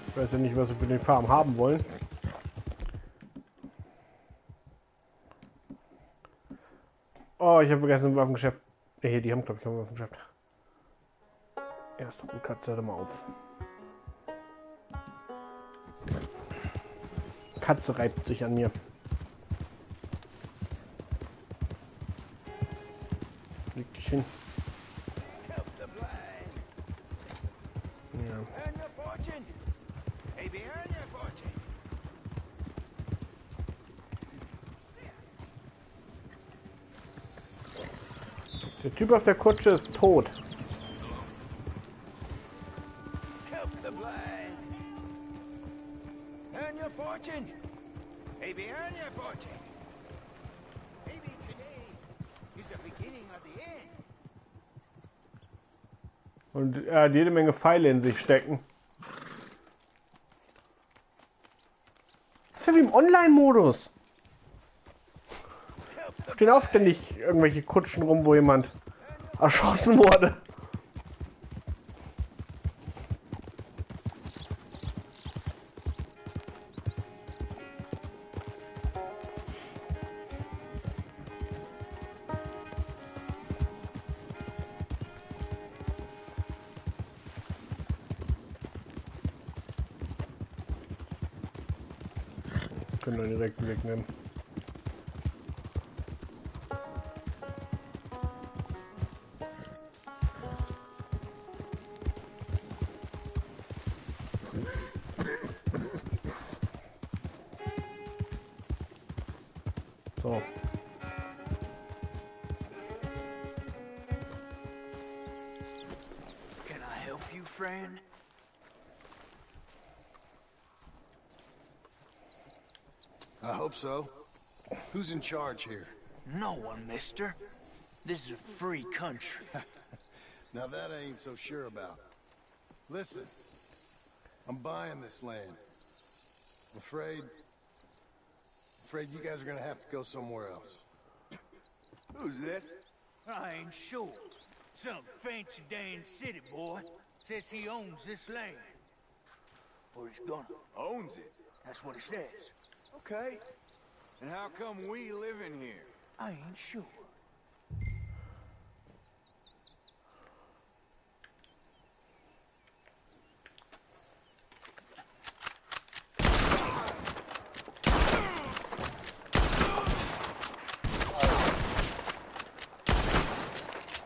S1: Ich weiß ja nicht, was wir für den Farm haben wollen. Oh, ich habe vergessen, ein Waffengeschäft. Ja, hier, die haben, glaube ich, ein Waffengeschäft. Erst die Katze, hör mal auf. Katze reibt sich an mir. Leg dich hin. Ja. Der Typ auf der Kutsche ist tot. Und er hat jede Menge Pfeile in sich stecken. Das ist ja wie im Online-Modus. Da stehen auch ständig irgendwelche Kutschen rum, wo jemand erschossen wurde. Können wir direkt wegnehmen. So.
S17: Can I help you, friend?
S2: I hope so. Who's in charge here?
S17: No one, mister. This is a free country.
S2: Now that I ain't so sure about. Listen, I'm buying this land. I'm afraid you guys are gonna have to go somewhere else.
S17: Who's this? I ain't sure. Some fancy Dan city boy says he owns this land. Or he's gonna.
S13: Owns it.
S17: That's what he says.
S13: Okay. And how come we live in here?
S17: I ain't sure.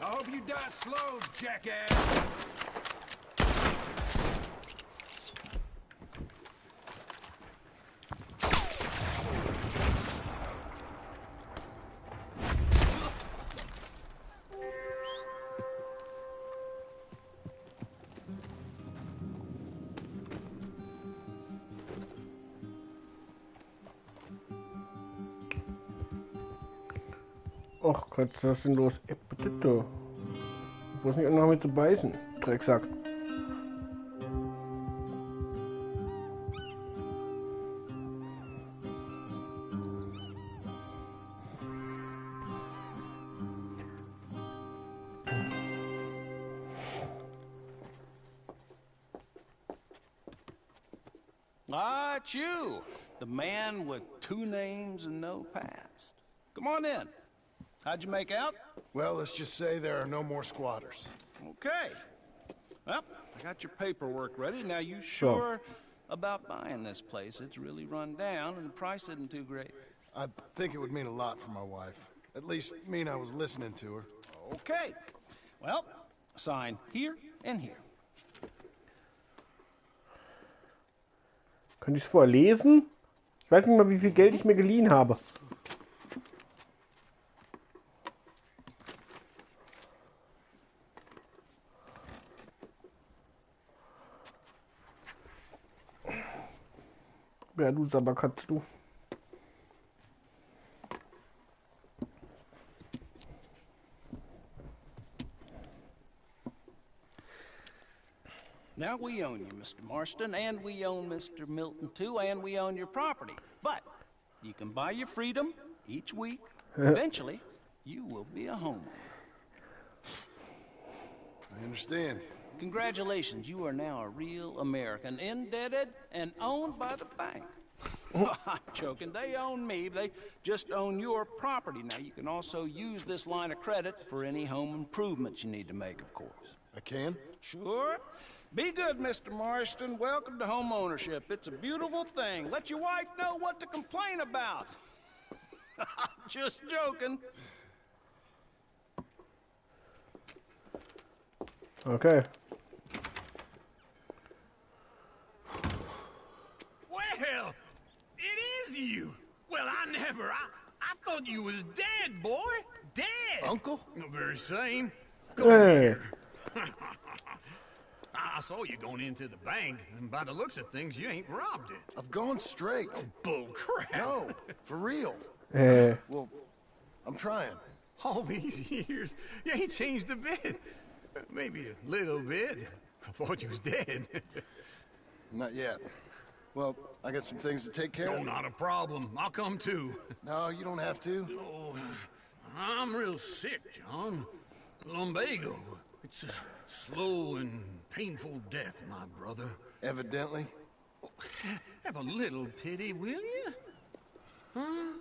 S4: I hope you die slow, jackass!
S1: Ach Gott, was ist denn los? Bitte. Du musst nicht auch noch mit zu beißen, Drecksack.
S18: Ah, it's you, the man with 2 names and no past. Come on in. How'd you make out?
S2: Well, let's just say there are no more squatters.
S18: Okay. Well, I got your paperwork ready. Now, you sure about buying this place? It's really run down, and the price isn't too great.
S2: I think it would mean a lot for my wife. At least mean I was listening to her.
S18: Okay. Well, sign here and here.
S1: Könnte ich es vorher lesen? Ich weiß nicht mal, wie viel Geld ich mir geliehen habe. Ja, du aber kannst du.
S18: Now we own you, Mr. Marston, and we own Mr. Milton too, and we own your property. But you can buy your freedom each week. Eventually, you will be a homeowner.
S2: I understand.
S18: Congratulations, you are now a real American, indebted and owned by the bank. I'm joking, they own me, they just own your property. Now, you can also use this line of credit for any home improvements you need to make, of course.
S2: I can?
S18: Sure. Be good, Mr. Marston. Welcome to home ownership. It's a beautiful thing. Let your wife know what to complain about. Just joking.
S1: Okay.
S17: Well, it is you. Well, I thought you was dead, boy. Dead.
S2: Uncle?
S17: The very same.
S1: Hey.
S17: I saw you going into the bank, and by the looks of things, you ain't robbed it.
S2: I've gone straight.
S17: Oh, bull crap.
S2: No, for real. Well, I'm trying.
S17: All these years, you ain't changed a bit. Maybe a little bit. I thought you was dead.
S2: Not yet. Well, I got some things to take care of.
S17: No, not a problem. I'll come too.
S2: No, you don't have to.
S17: Oh, I'm real sick, John. Lumbago. It's a slow and painful death, my brother.
S2: Evidently.
S17: Have a little pity, will you? Huh?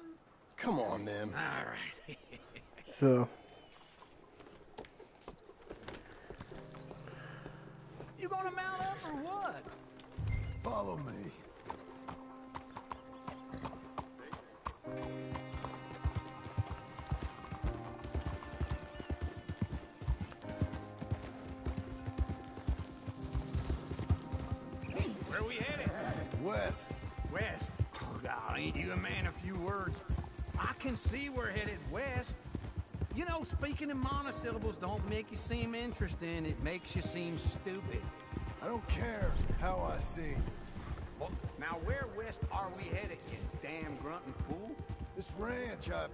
S2: Come on, then.
S17: All right.
S1: So.
S17: You gonna mount up or what?
S2: Follow me.
S17: Where we headed?
S2: West.
S17: West? Oh, God, ain't you a man of few words? I can see we're headed west. You know, speaking in monosyllables don't make you seem interesting. It makes you seem stupid.
S2: I don't care how I seem.
S17: Well, now where west are we headed, you damn grunting fool?
S2: This ranch I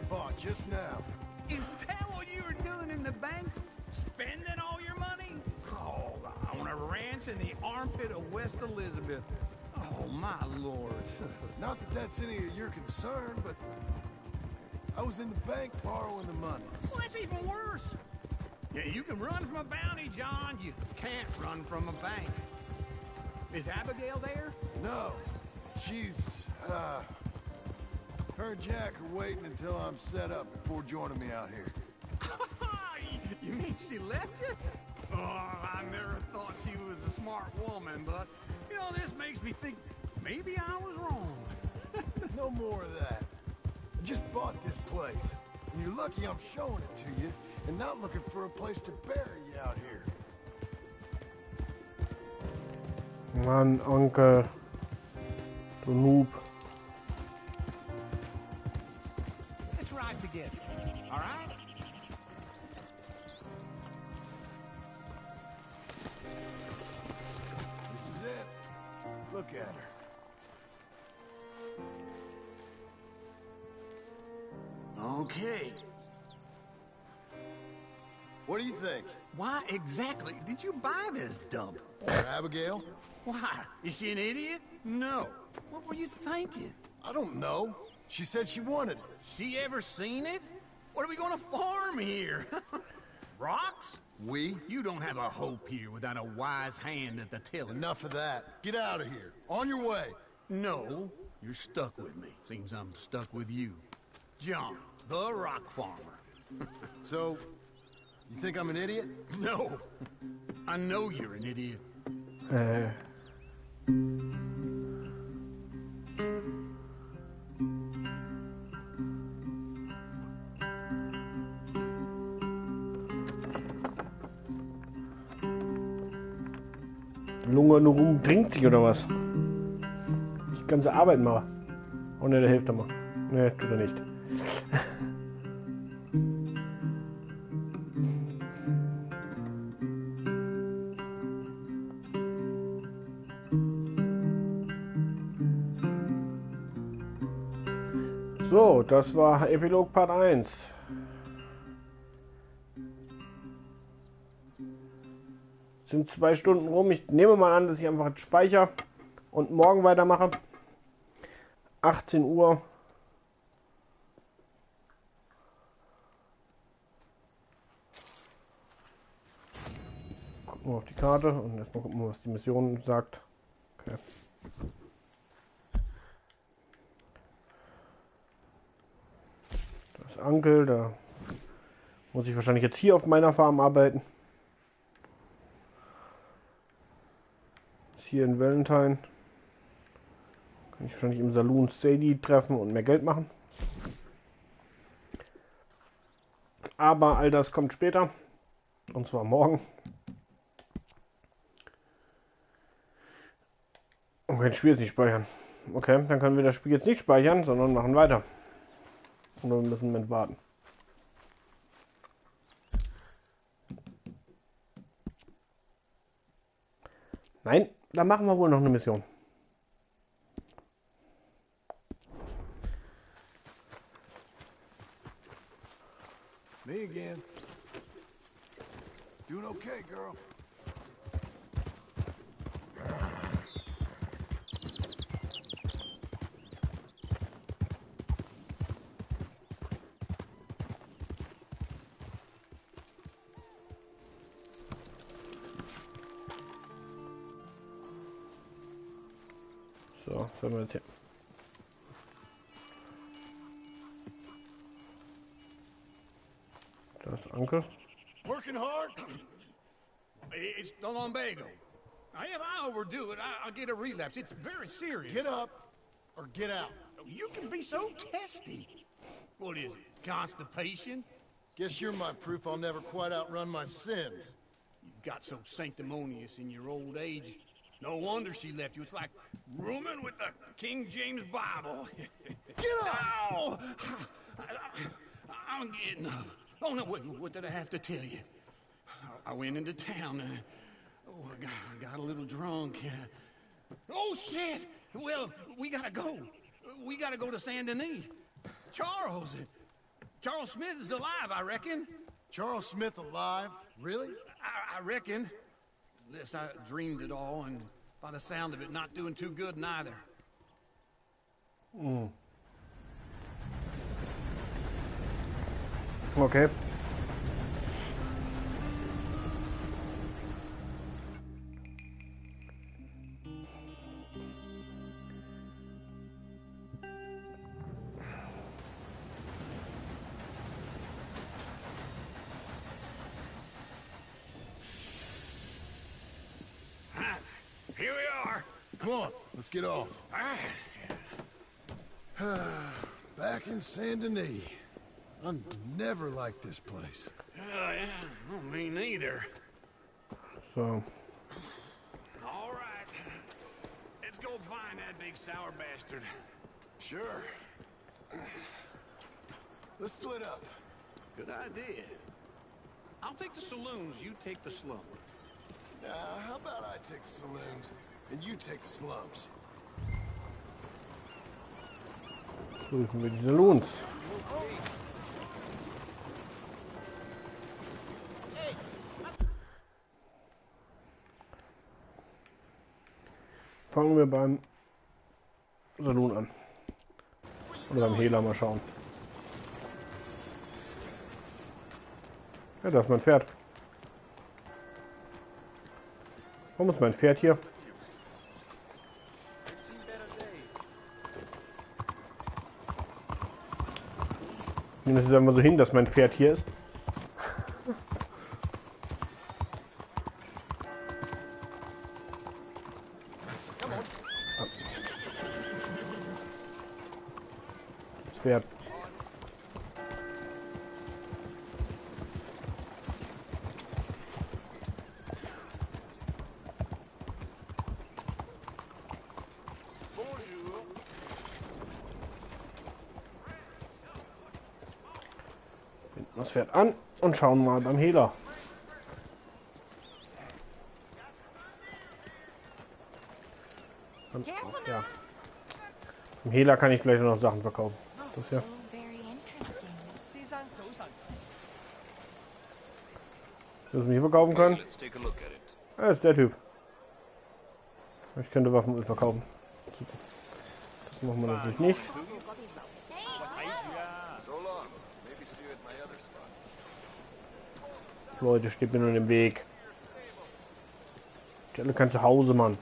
S2: bought just now.
S17: Is that what you were doing in the bank? Spending all your money? Oh, on a ranch in the armpit of West Elizabeth. Oh, my lord.
S2: Not that that's any of your concern, but I was in the bank borrowing the money.
S17: Well, that's even worse. Yeah, you can run from a bounty, John. You can't run from a bank. Is Abigail there?
S2: No. She's, her and Jack are waiting until I'm set up before joining me out here.
S17: You mean she left you? Oh, I never thought she was a smart woman, but, you know, this makes me think maybe I was wrong.
S2: No more of that. I just bought this place, and you're lucky I'm showing it to you, and not looking for a place to bury you out here.
S1: Mann, Onkel. Du Noob.
S17: Let's ride together, all right?
S2: This is it. Look at her.
S17: Okay.
S2: What do you think?
S17: Why exactly did you buy this dump?
S2: For Abigail?
S17: Why? Is she an idiot? No. What were you thinking?
S2: I don't know. She said she wanted it.
S17: She ever seen it? What are we gonna farm here? Rocks?
S2: We?
S17: You don't have a hope here without a wise hand at the tiller.
S2: Enough of that. Get out of here. On your way.
S17: No, you're stuck with me. Seems I'm stuck with you. John, the rock farmer.
S2: So, you think I'm an idiot?
S17: No. I know you're an idiot.
S1: Lunge nur rum, trinkt sich oder was? Die ganze Arbeit mache. Oh ne, der hilft er mal. Ne, tut er nicht. So, das war Epilog Part 1. Sind 2 Stunden rum. Ich nehme mal an, dass ich einfach jetzt speichere und morgen weitermache. 18 Uhr. Gucken wir auf die Karte und erstmal gucken wir, was die Mission sagt. Okay. Das ist Onkel, da muss ich wahrscheinlich jetzt hier auf meiner Farm arbeiten. Hier in Valentine kann ich wahrscheinlich im Saloon Sadie treffen und mehr Geld machen. Aber all das kommt später. Und zwar morgen. Okay, das Spiel jetzt nicht speichern. Okay, dann können wir das Spiel jetzt nicht speichern, sondern machen weiter. Und wir müssen einen Moment warten. Nein, dann machen wir wohl noch eine Mission.
S2: Me again. Doing okay, girl.
S1: So, was haben wir jetzt hier? Das ist Onkel.
S17: Working hard? It's the lumbago. If I overdo it, I'll get a relapse. It's very serious.
S2: Get up or get out.
S17: You can be so testy. What is it? Constipation?
S2: Guess you're my proof I'll never quite outrun my sins.
S17: You got so sanctimonious in your old age. No wonder she left you. It's like rooming with the King James Bible.
S2: Get up!
S17: Ow! I'm getting up. Oh, no, wait, what did I have to tell you? I went into town. I got a little drunk. Oh, shit! Well, we gotta go. We gotta go to Saint Denis. Charles Smith is alive, I reckon.
S2: Charles Smith alive? Really?
S17: I reckon. Unless I dreamed it all, and by the sound of it, not doing too good neither.
S1: Okay.
S2: Come on, let's get off. Back in Saint Denis. I never liked this place.
S17: Yeah, well, me neither.
S1: So.
S17: All right. Let's go find that big sour bastard.
S2: Sure. Let's split up.
S17: Good idea. I'll take the saloons, you take the slum.
S2: How about I take the saloons and you take the slums?
S1: Prüfen wir die Saloons. Fangen wir beim Saloon an. Oder beim Hehler mal schauen. Ja, da ist mein Pferd. Warum ist mein Pferd hier? Ich nehme das jetzt einfach so hin, dass mein Pferd hier ist. Das Pferd. Das Pferd an und schauen mal beim Hehler. Ja. Im Hehler kann ich gleich noch Sachen verkaufen. Das ja. Was wir hier verkaufen können? Das ist der Typ. Ich könnte Waffen verkaufen. Super. Das machen wir natürlich nicht. Leute, steht mir nur im Weg. Die alle kein Zuhause, Mann.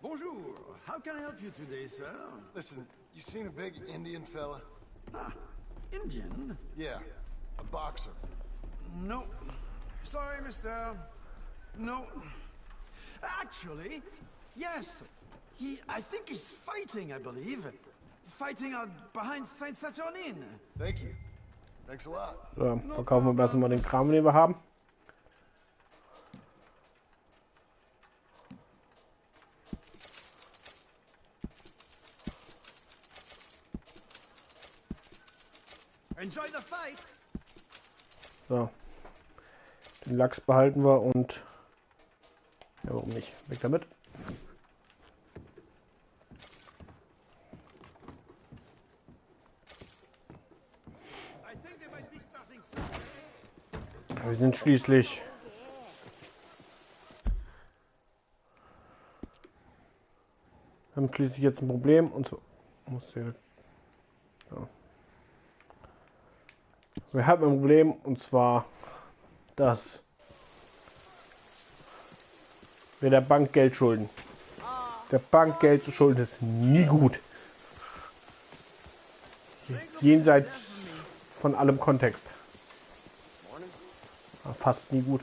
S2: Bonjour. How can I help you today, sir? Listen, you seen a big Indian fella? Ah, Indian? Yeah, a boxer. No. Sorry, mister. No. Actually, yes. I think he's fighting, I believe. Fighting out behind Saint Saturnin. Thank you. Thanks a lot.
S1: So, verkaufen wir erstmal den Kram, den wir haben.
S2: Enjoy the fight.
S1: So. Den Lachs behalten wir und ja, warum nicht? Weg damit. Wir sind schließlich haben schließlich jetzt ein Problem und so muss der so. Wir haben ein Problem und zwar, dass wir der Bank Geld schulden. Der Bank Geld zu schulden ist nie gut. Jenseits von allem Kontext. Fast nie gut.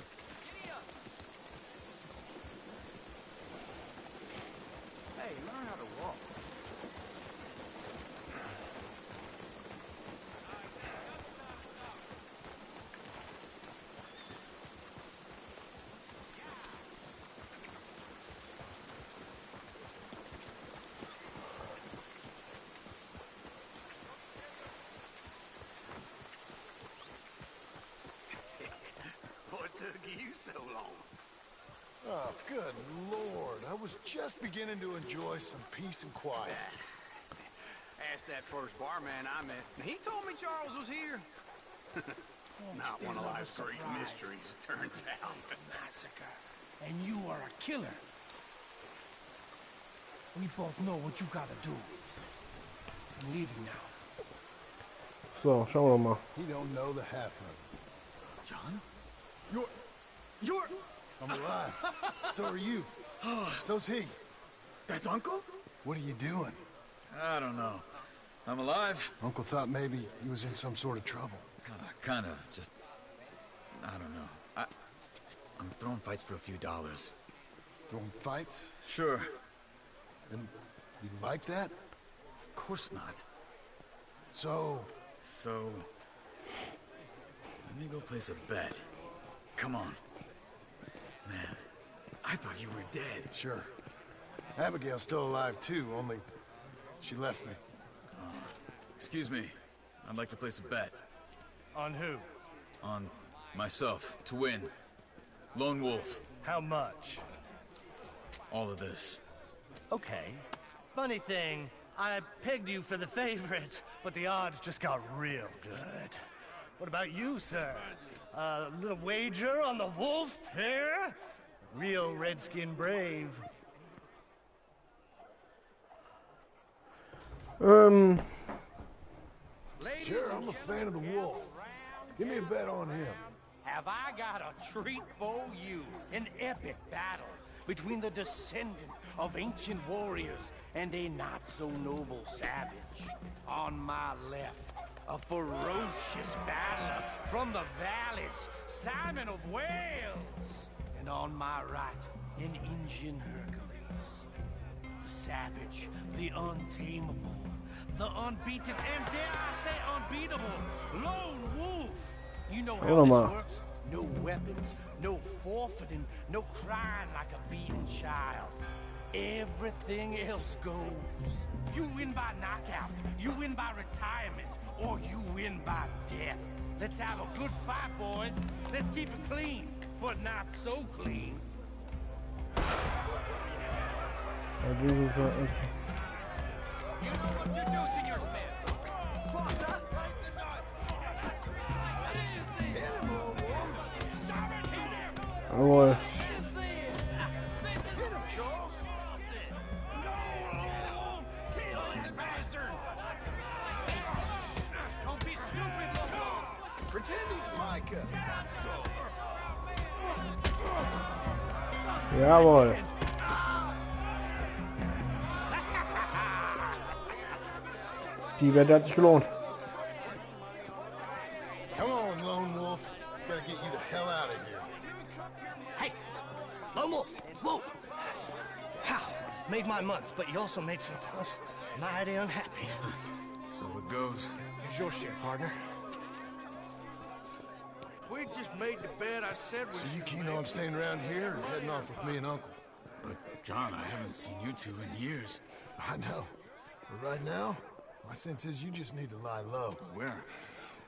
S2: Oh, good Lord. I was just beginning to enjoy some peace and quiet.
S17: Asked that first barman I met, and he told me Charles was here. Not one of life's great mysteries, turns out.
S19: Massacre. And you are a killer. We both know what you gotta do. I'm leaving now.
S1: So, schauen wir mal.
S2: You don't know the half of it.
S19: John? You're...
S2: I'm alive. So are you. So's he.
S12: That's Uncle?
S2: What are you doing?
S12: I don't know. I'm alive.
S2: Uncle thought maybe he was in some sort of trouble.
S12: Kind of. Just... I don't know. I'm throwing fights for a few dollars.
S2: Throwing fights?
S12: Sure.
S2: And you like that?
S12: Of course not.
S2: So,
S12: let me go place a bet. Come on. Man, I thought you were dead.
S2: Sure. Abigail's still alive too, only she left me.
S12: Excuse me. I'd like to place a bet.
S19: On who?
S12: On myself, to win. Lone Wolf.
S19: How much?
S12: All of this.
S19: Okay. Funny thing, I pegged you for the favorite, but the odds just got real good. What about you, sir? A little wager on the wolf here? Real redskin brave.
S2: Sure, I'm a fan of the wolf. Give me a bet on him.
S19: Have I got a treat for you? An epic battle between the descendant of ancient warriors and a not-so-noble savage. On my left, a ferocious battler from the valleys, Simon of Wales. And on my right, an Indian Hercules. The savage, the untamable, the unbeaten, and dare I say unbeatable, Lone Wolf. You know how this works. No weapons, no forfeiting, no crying like a beaten child. Everything else goes. You win by knockout, you win by retirement, or you win by death. Let's have a good fight, boys. Let's keep it clean, but not so clean.
S1: I do
S5: You know what you're doing, Senor Smith.
S19: Father?
S1: Jawohl. Jawohl. Die Wette hat sich gelohnt.
S2: Come on, Lone Wolf. Gotta get you the hell out of here.
S19: Hey, Lone Wolf, whoa! How? Made my month, but you also made some fellas mighty unhappy.
S12: So it goes.
S19: Here's your share, partner.
S17: If we just made the bet I said we
S2: So you keen on staying around here or heading off with me and Uncle?
S12: But, John, I haven't seen you two in years.
S2: I know. But right now, my sense is you just need to lie low.
S12: Where?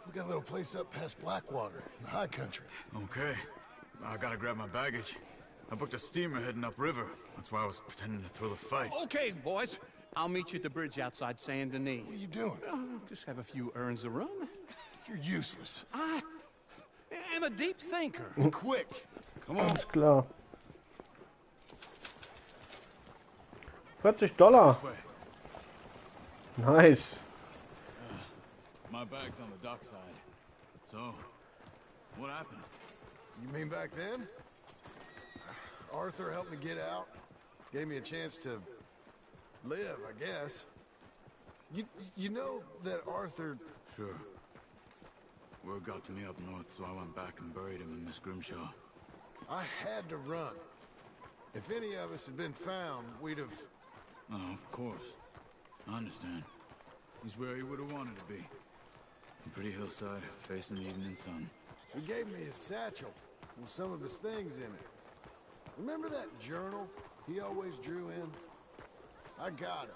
S2: We got a little place up past Blackwater, in the high country.
S12: Okay. I gotta grab my baggage. I booked a steamer heading upriver. That's why I was pretending to throw the fight.
S17: Okay, boys. I'll meet you at the bridge outside Saint Denis.
S2: What are you doing?
S17: Just have a few urns of rum.
S2: You're useless.
S17: I am a deep thinker.
S2: Quick.
S12: Come on.
S1: Alles klar. $40. Nice.
S12: My bag's on the dockside. So, what happened?
S2: You mean back then? Arthur helped me get out. Gave me a chance to live, I guess. You know that Arthur...
S12: Sure. Word got to me up north, so I went back and buried him in Miss Grimshaw.
S2: I had to run. If any of us had been found, we'd have...
S12: Oh, of course. I understand. He's where he would have wanted to be. A pretty hillside, facing the evening sun.
S2: He gave me his satchel with some of his things in it. Remember that journal he always drew in? I got it.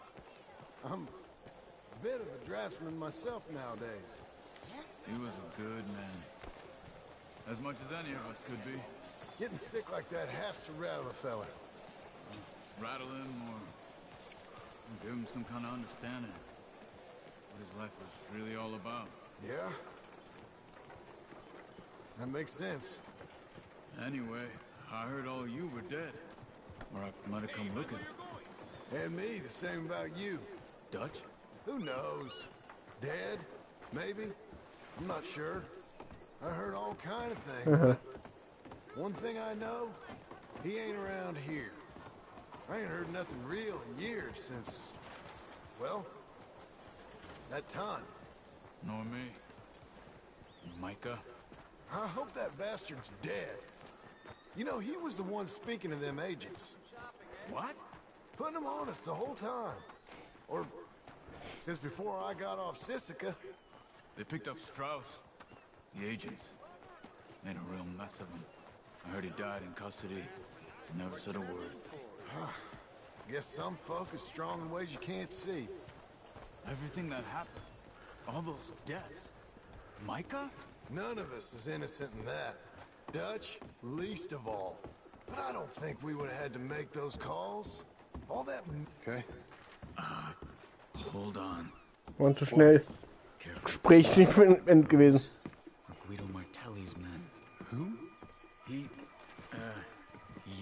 S2: I'm a bit of a draftsman myself nowadays.
S12: He was a good man. As much as any of us could be.
S2: Getting sick like that has to rattle a fella.
S12: Rattle him or give him some kind of understanding. What his life was really all about.
S2: Yeah? That makes sense.
S12: Anyway, I heard all you were dead. Or I might have come looking.
S2: And me, the same about you.
S12: Dutch?
S2: Who knows? Dead? Maybe? I'm not sure. I heard all kind of things, but one thing I know, he ain't around here. I ain't heard nothing real in years since, well, that time.
S16: Nor me. Micah?
S2: I hope that bastard's dead. You know, he was the one speaking to them agents.
S16: What?
S2: Putting them on us the whole time. Or, since before I got off Sisika.
S16: They picked up Strauss. The agents. Made a real mess of him. I heard he died in custody. Never said a word.
S2: Guess some folk are strong in ways you can't see.
S16: Everything that happened. All those deaths. Micah?
S2: None of us is innocent in that. Dutch, least of all. But I don't think we would have had to make those calls. All that...
S16: Okay. Hold on.
S1: Und zu schnell. Gespräch nicht für ein End gewesen.
S16: Guido Martelli's men.
S2: Who?
S16: He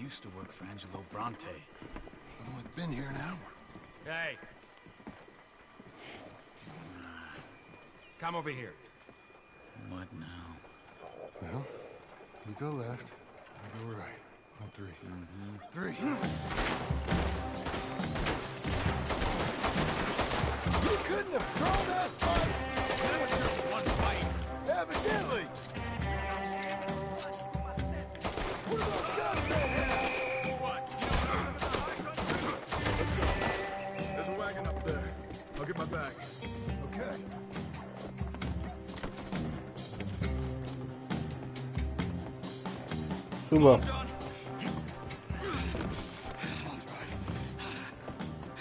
S16: used to work for Angelo Bronte.
S2: I've only been here an hour.
S20: Hey. Come over here.
S16: What now?
S2: Well, you go left, I go right. On three. Three. You couldn't have thrown that fight!
S20: That was just one fight.
S2: Evidently! What are those guns they have?
S20: What?
S12: Let's go. There's a wagon up there. I'll get my bag.
S2: Okay.
S1: Super.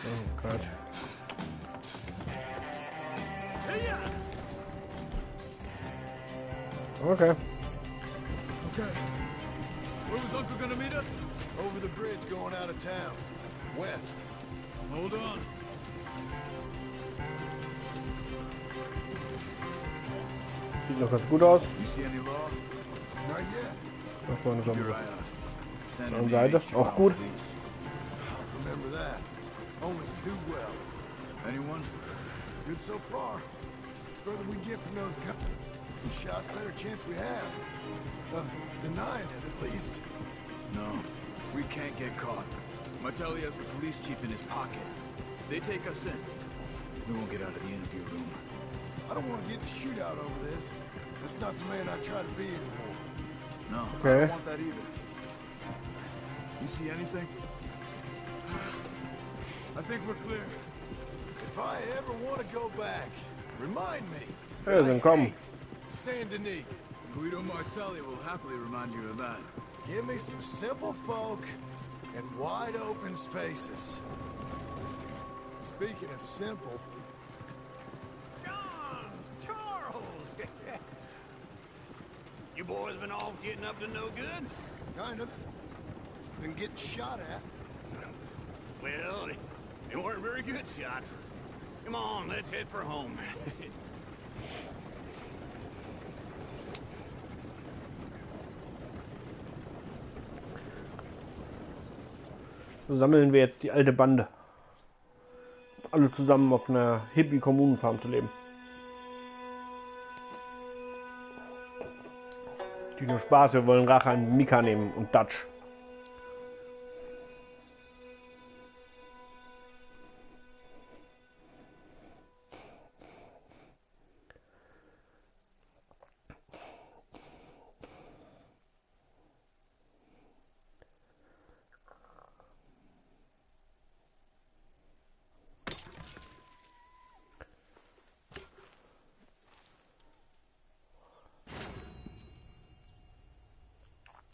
S1: Oh Gott. Okay.
S12: Okay. Where was Uncle gonna meet us?
S2: Over the bridge going out of town. West.
S12: Hold on.
S1: Sieht noch ganz gut aus.
S12: You see any law?
S2: Not yet.
S1: Das war eine
S12: Keep your
S1: Sache.
S12: eye out. Send
S1: Andere
S12: an
S1: Seite,
S12: agent
S1: auch gut.
S12: police.
S2: Remember that. Only too well.
S12: Anyone?
S2: Good so far. Further we get from those guys, the shot, better chance we have. Of denying it, at least.
S12: No. We can't get caught. Martelli has the police chief in his pocket. If they take us in, we won't get out of the interview room.
S2: I don't want to get in a shootout over this. That's not the man I try to be anymore.
S12: No, I
S1: Okay.
S12: don't want that either. You see anything? I think we're clear.
S2: If I ever want to go back, remind me.
S1: Ja, dann komm.
S2: Saint Denis.
S12: Guido Martelli will happily remind you of that.
S2: Give me some simple folk and wide open spaces. Speaking of simple,
S19: John! Charles! You boys been all getting up to no good?
S2: kind of. Been getting shot at.
S19: Well, they weren't very good shots. Come on, let's head for home.
S1: So sammeln wir jetzt die alte Bande. Alle zusammen auf einer Hippie-Kommunenfarm zu leben. Die nur Spaß, wir wollen Rache an Mika nehmen und Dutch.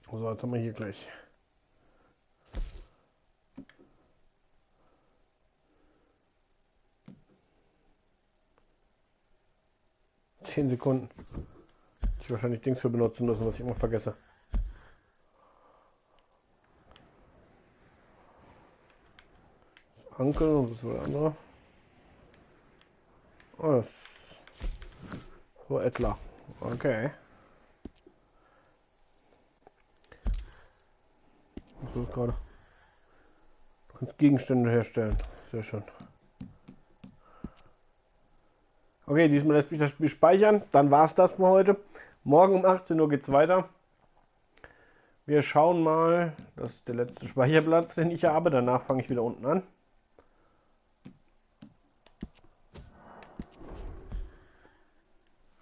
S1: So, jetzt haben wir hier gleich. Zehn Sekunden. Ich wahrscheinlich Dings für benutzen müssen, was ich immer vergesse. Das Ankel und das war der andere. Oh, das so Ettler. Okay. Was ist gerade? Du kannst Gegenstände herstellen. Sehr schön. Okay, diesmal lässt mich das Spiel speichern. Dann war es das für heute. Morgen um 18 Uhr geht es weiter. Wir schauen mal. Das ist der letzte Speicherplatz, den ich habe. Danach fange ich wieder unten an.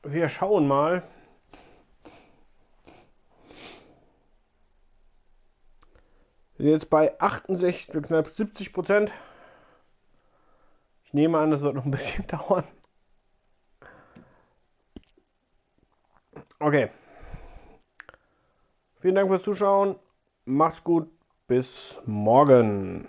S1: Wir schauen mal. Wir sind jetzt bei 68, knapp 70%. Ich nehme an, das wird noch ein bisschen dauern. Okay. Vielen Dank fürs Zuschauen. Macht's gut. Bis morgen.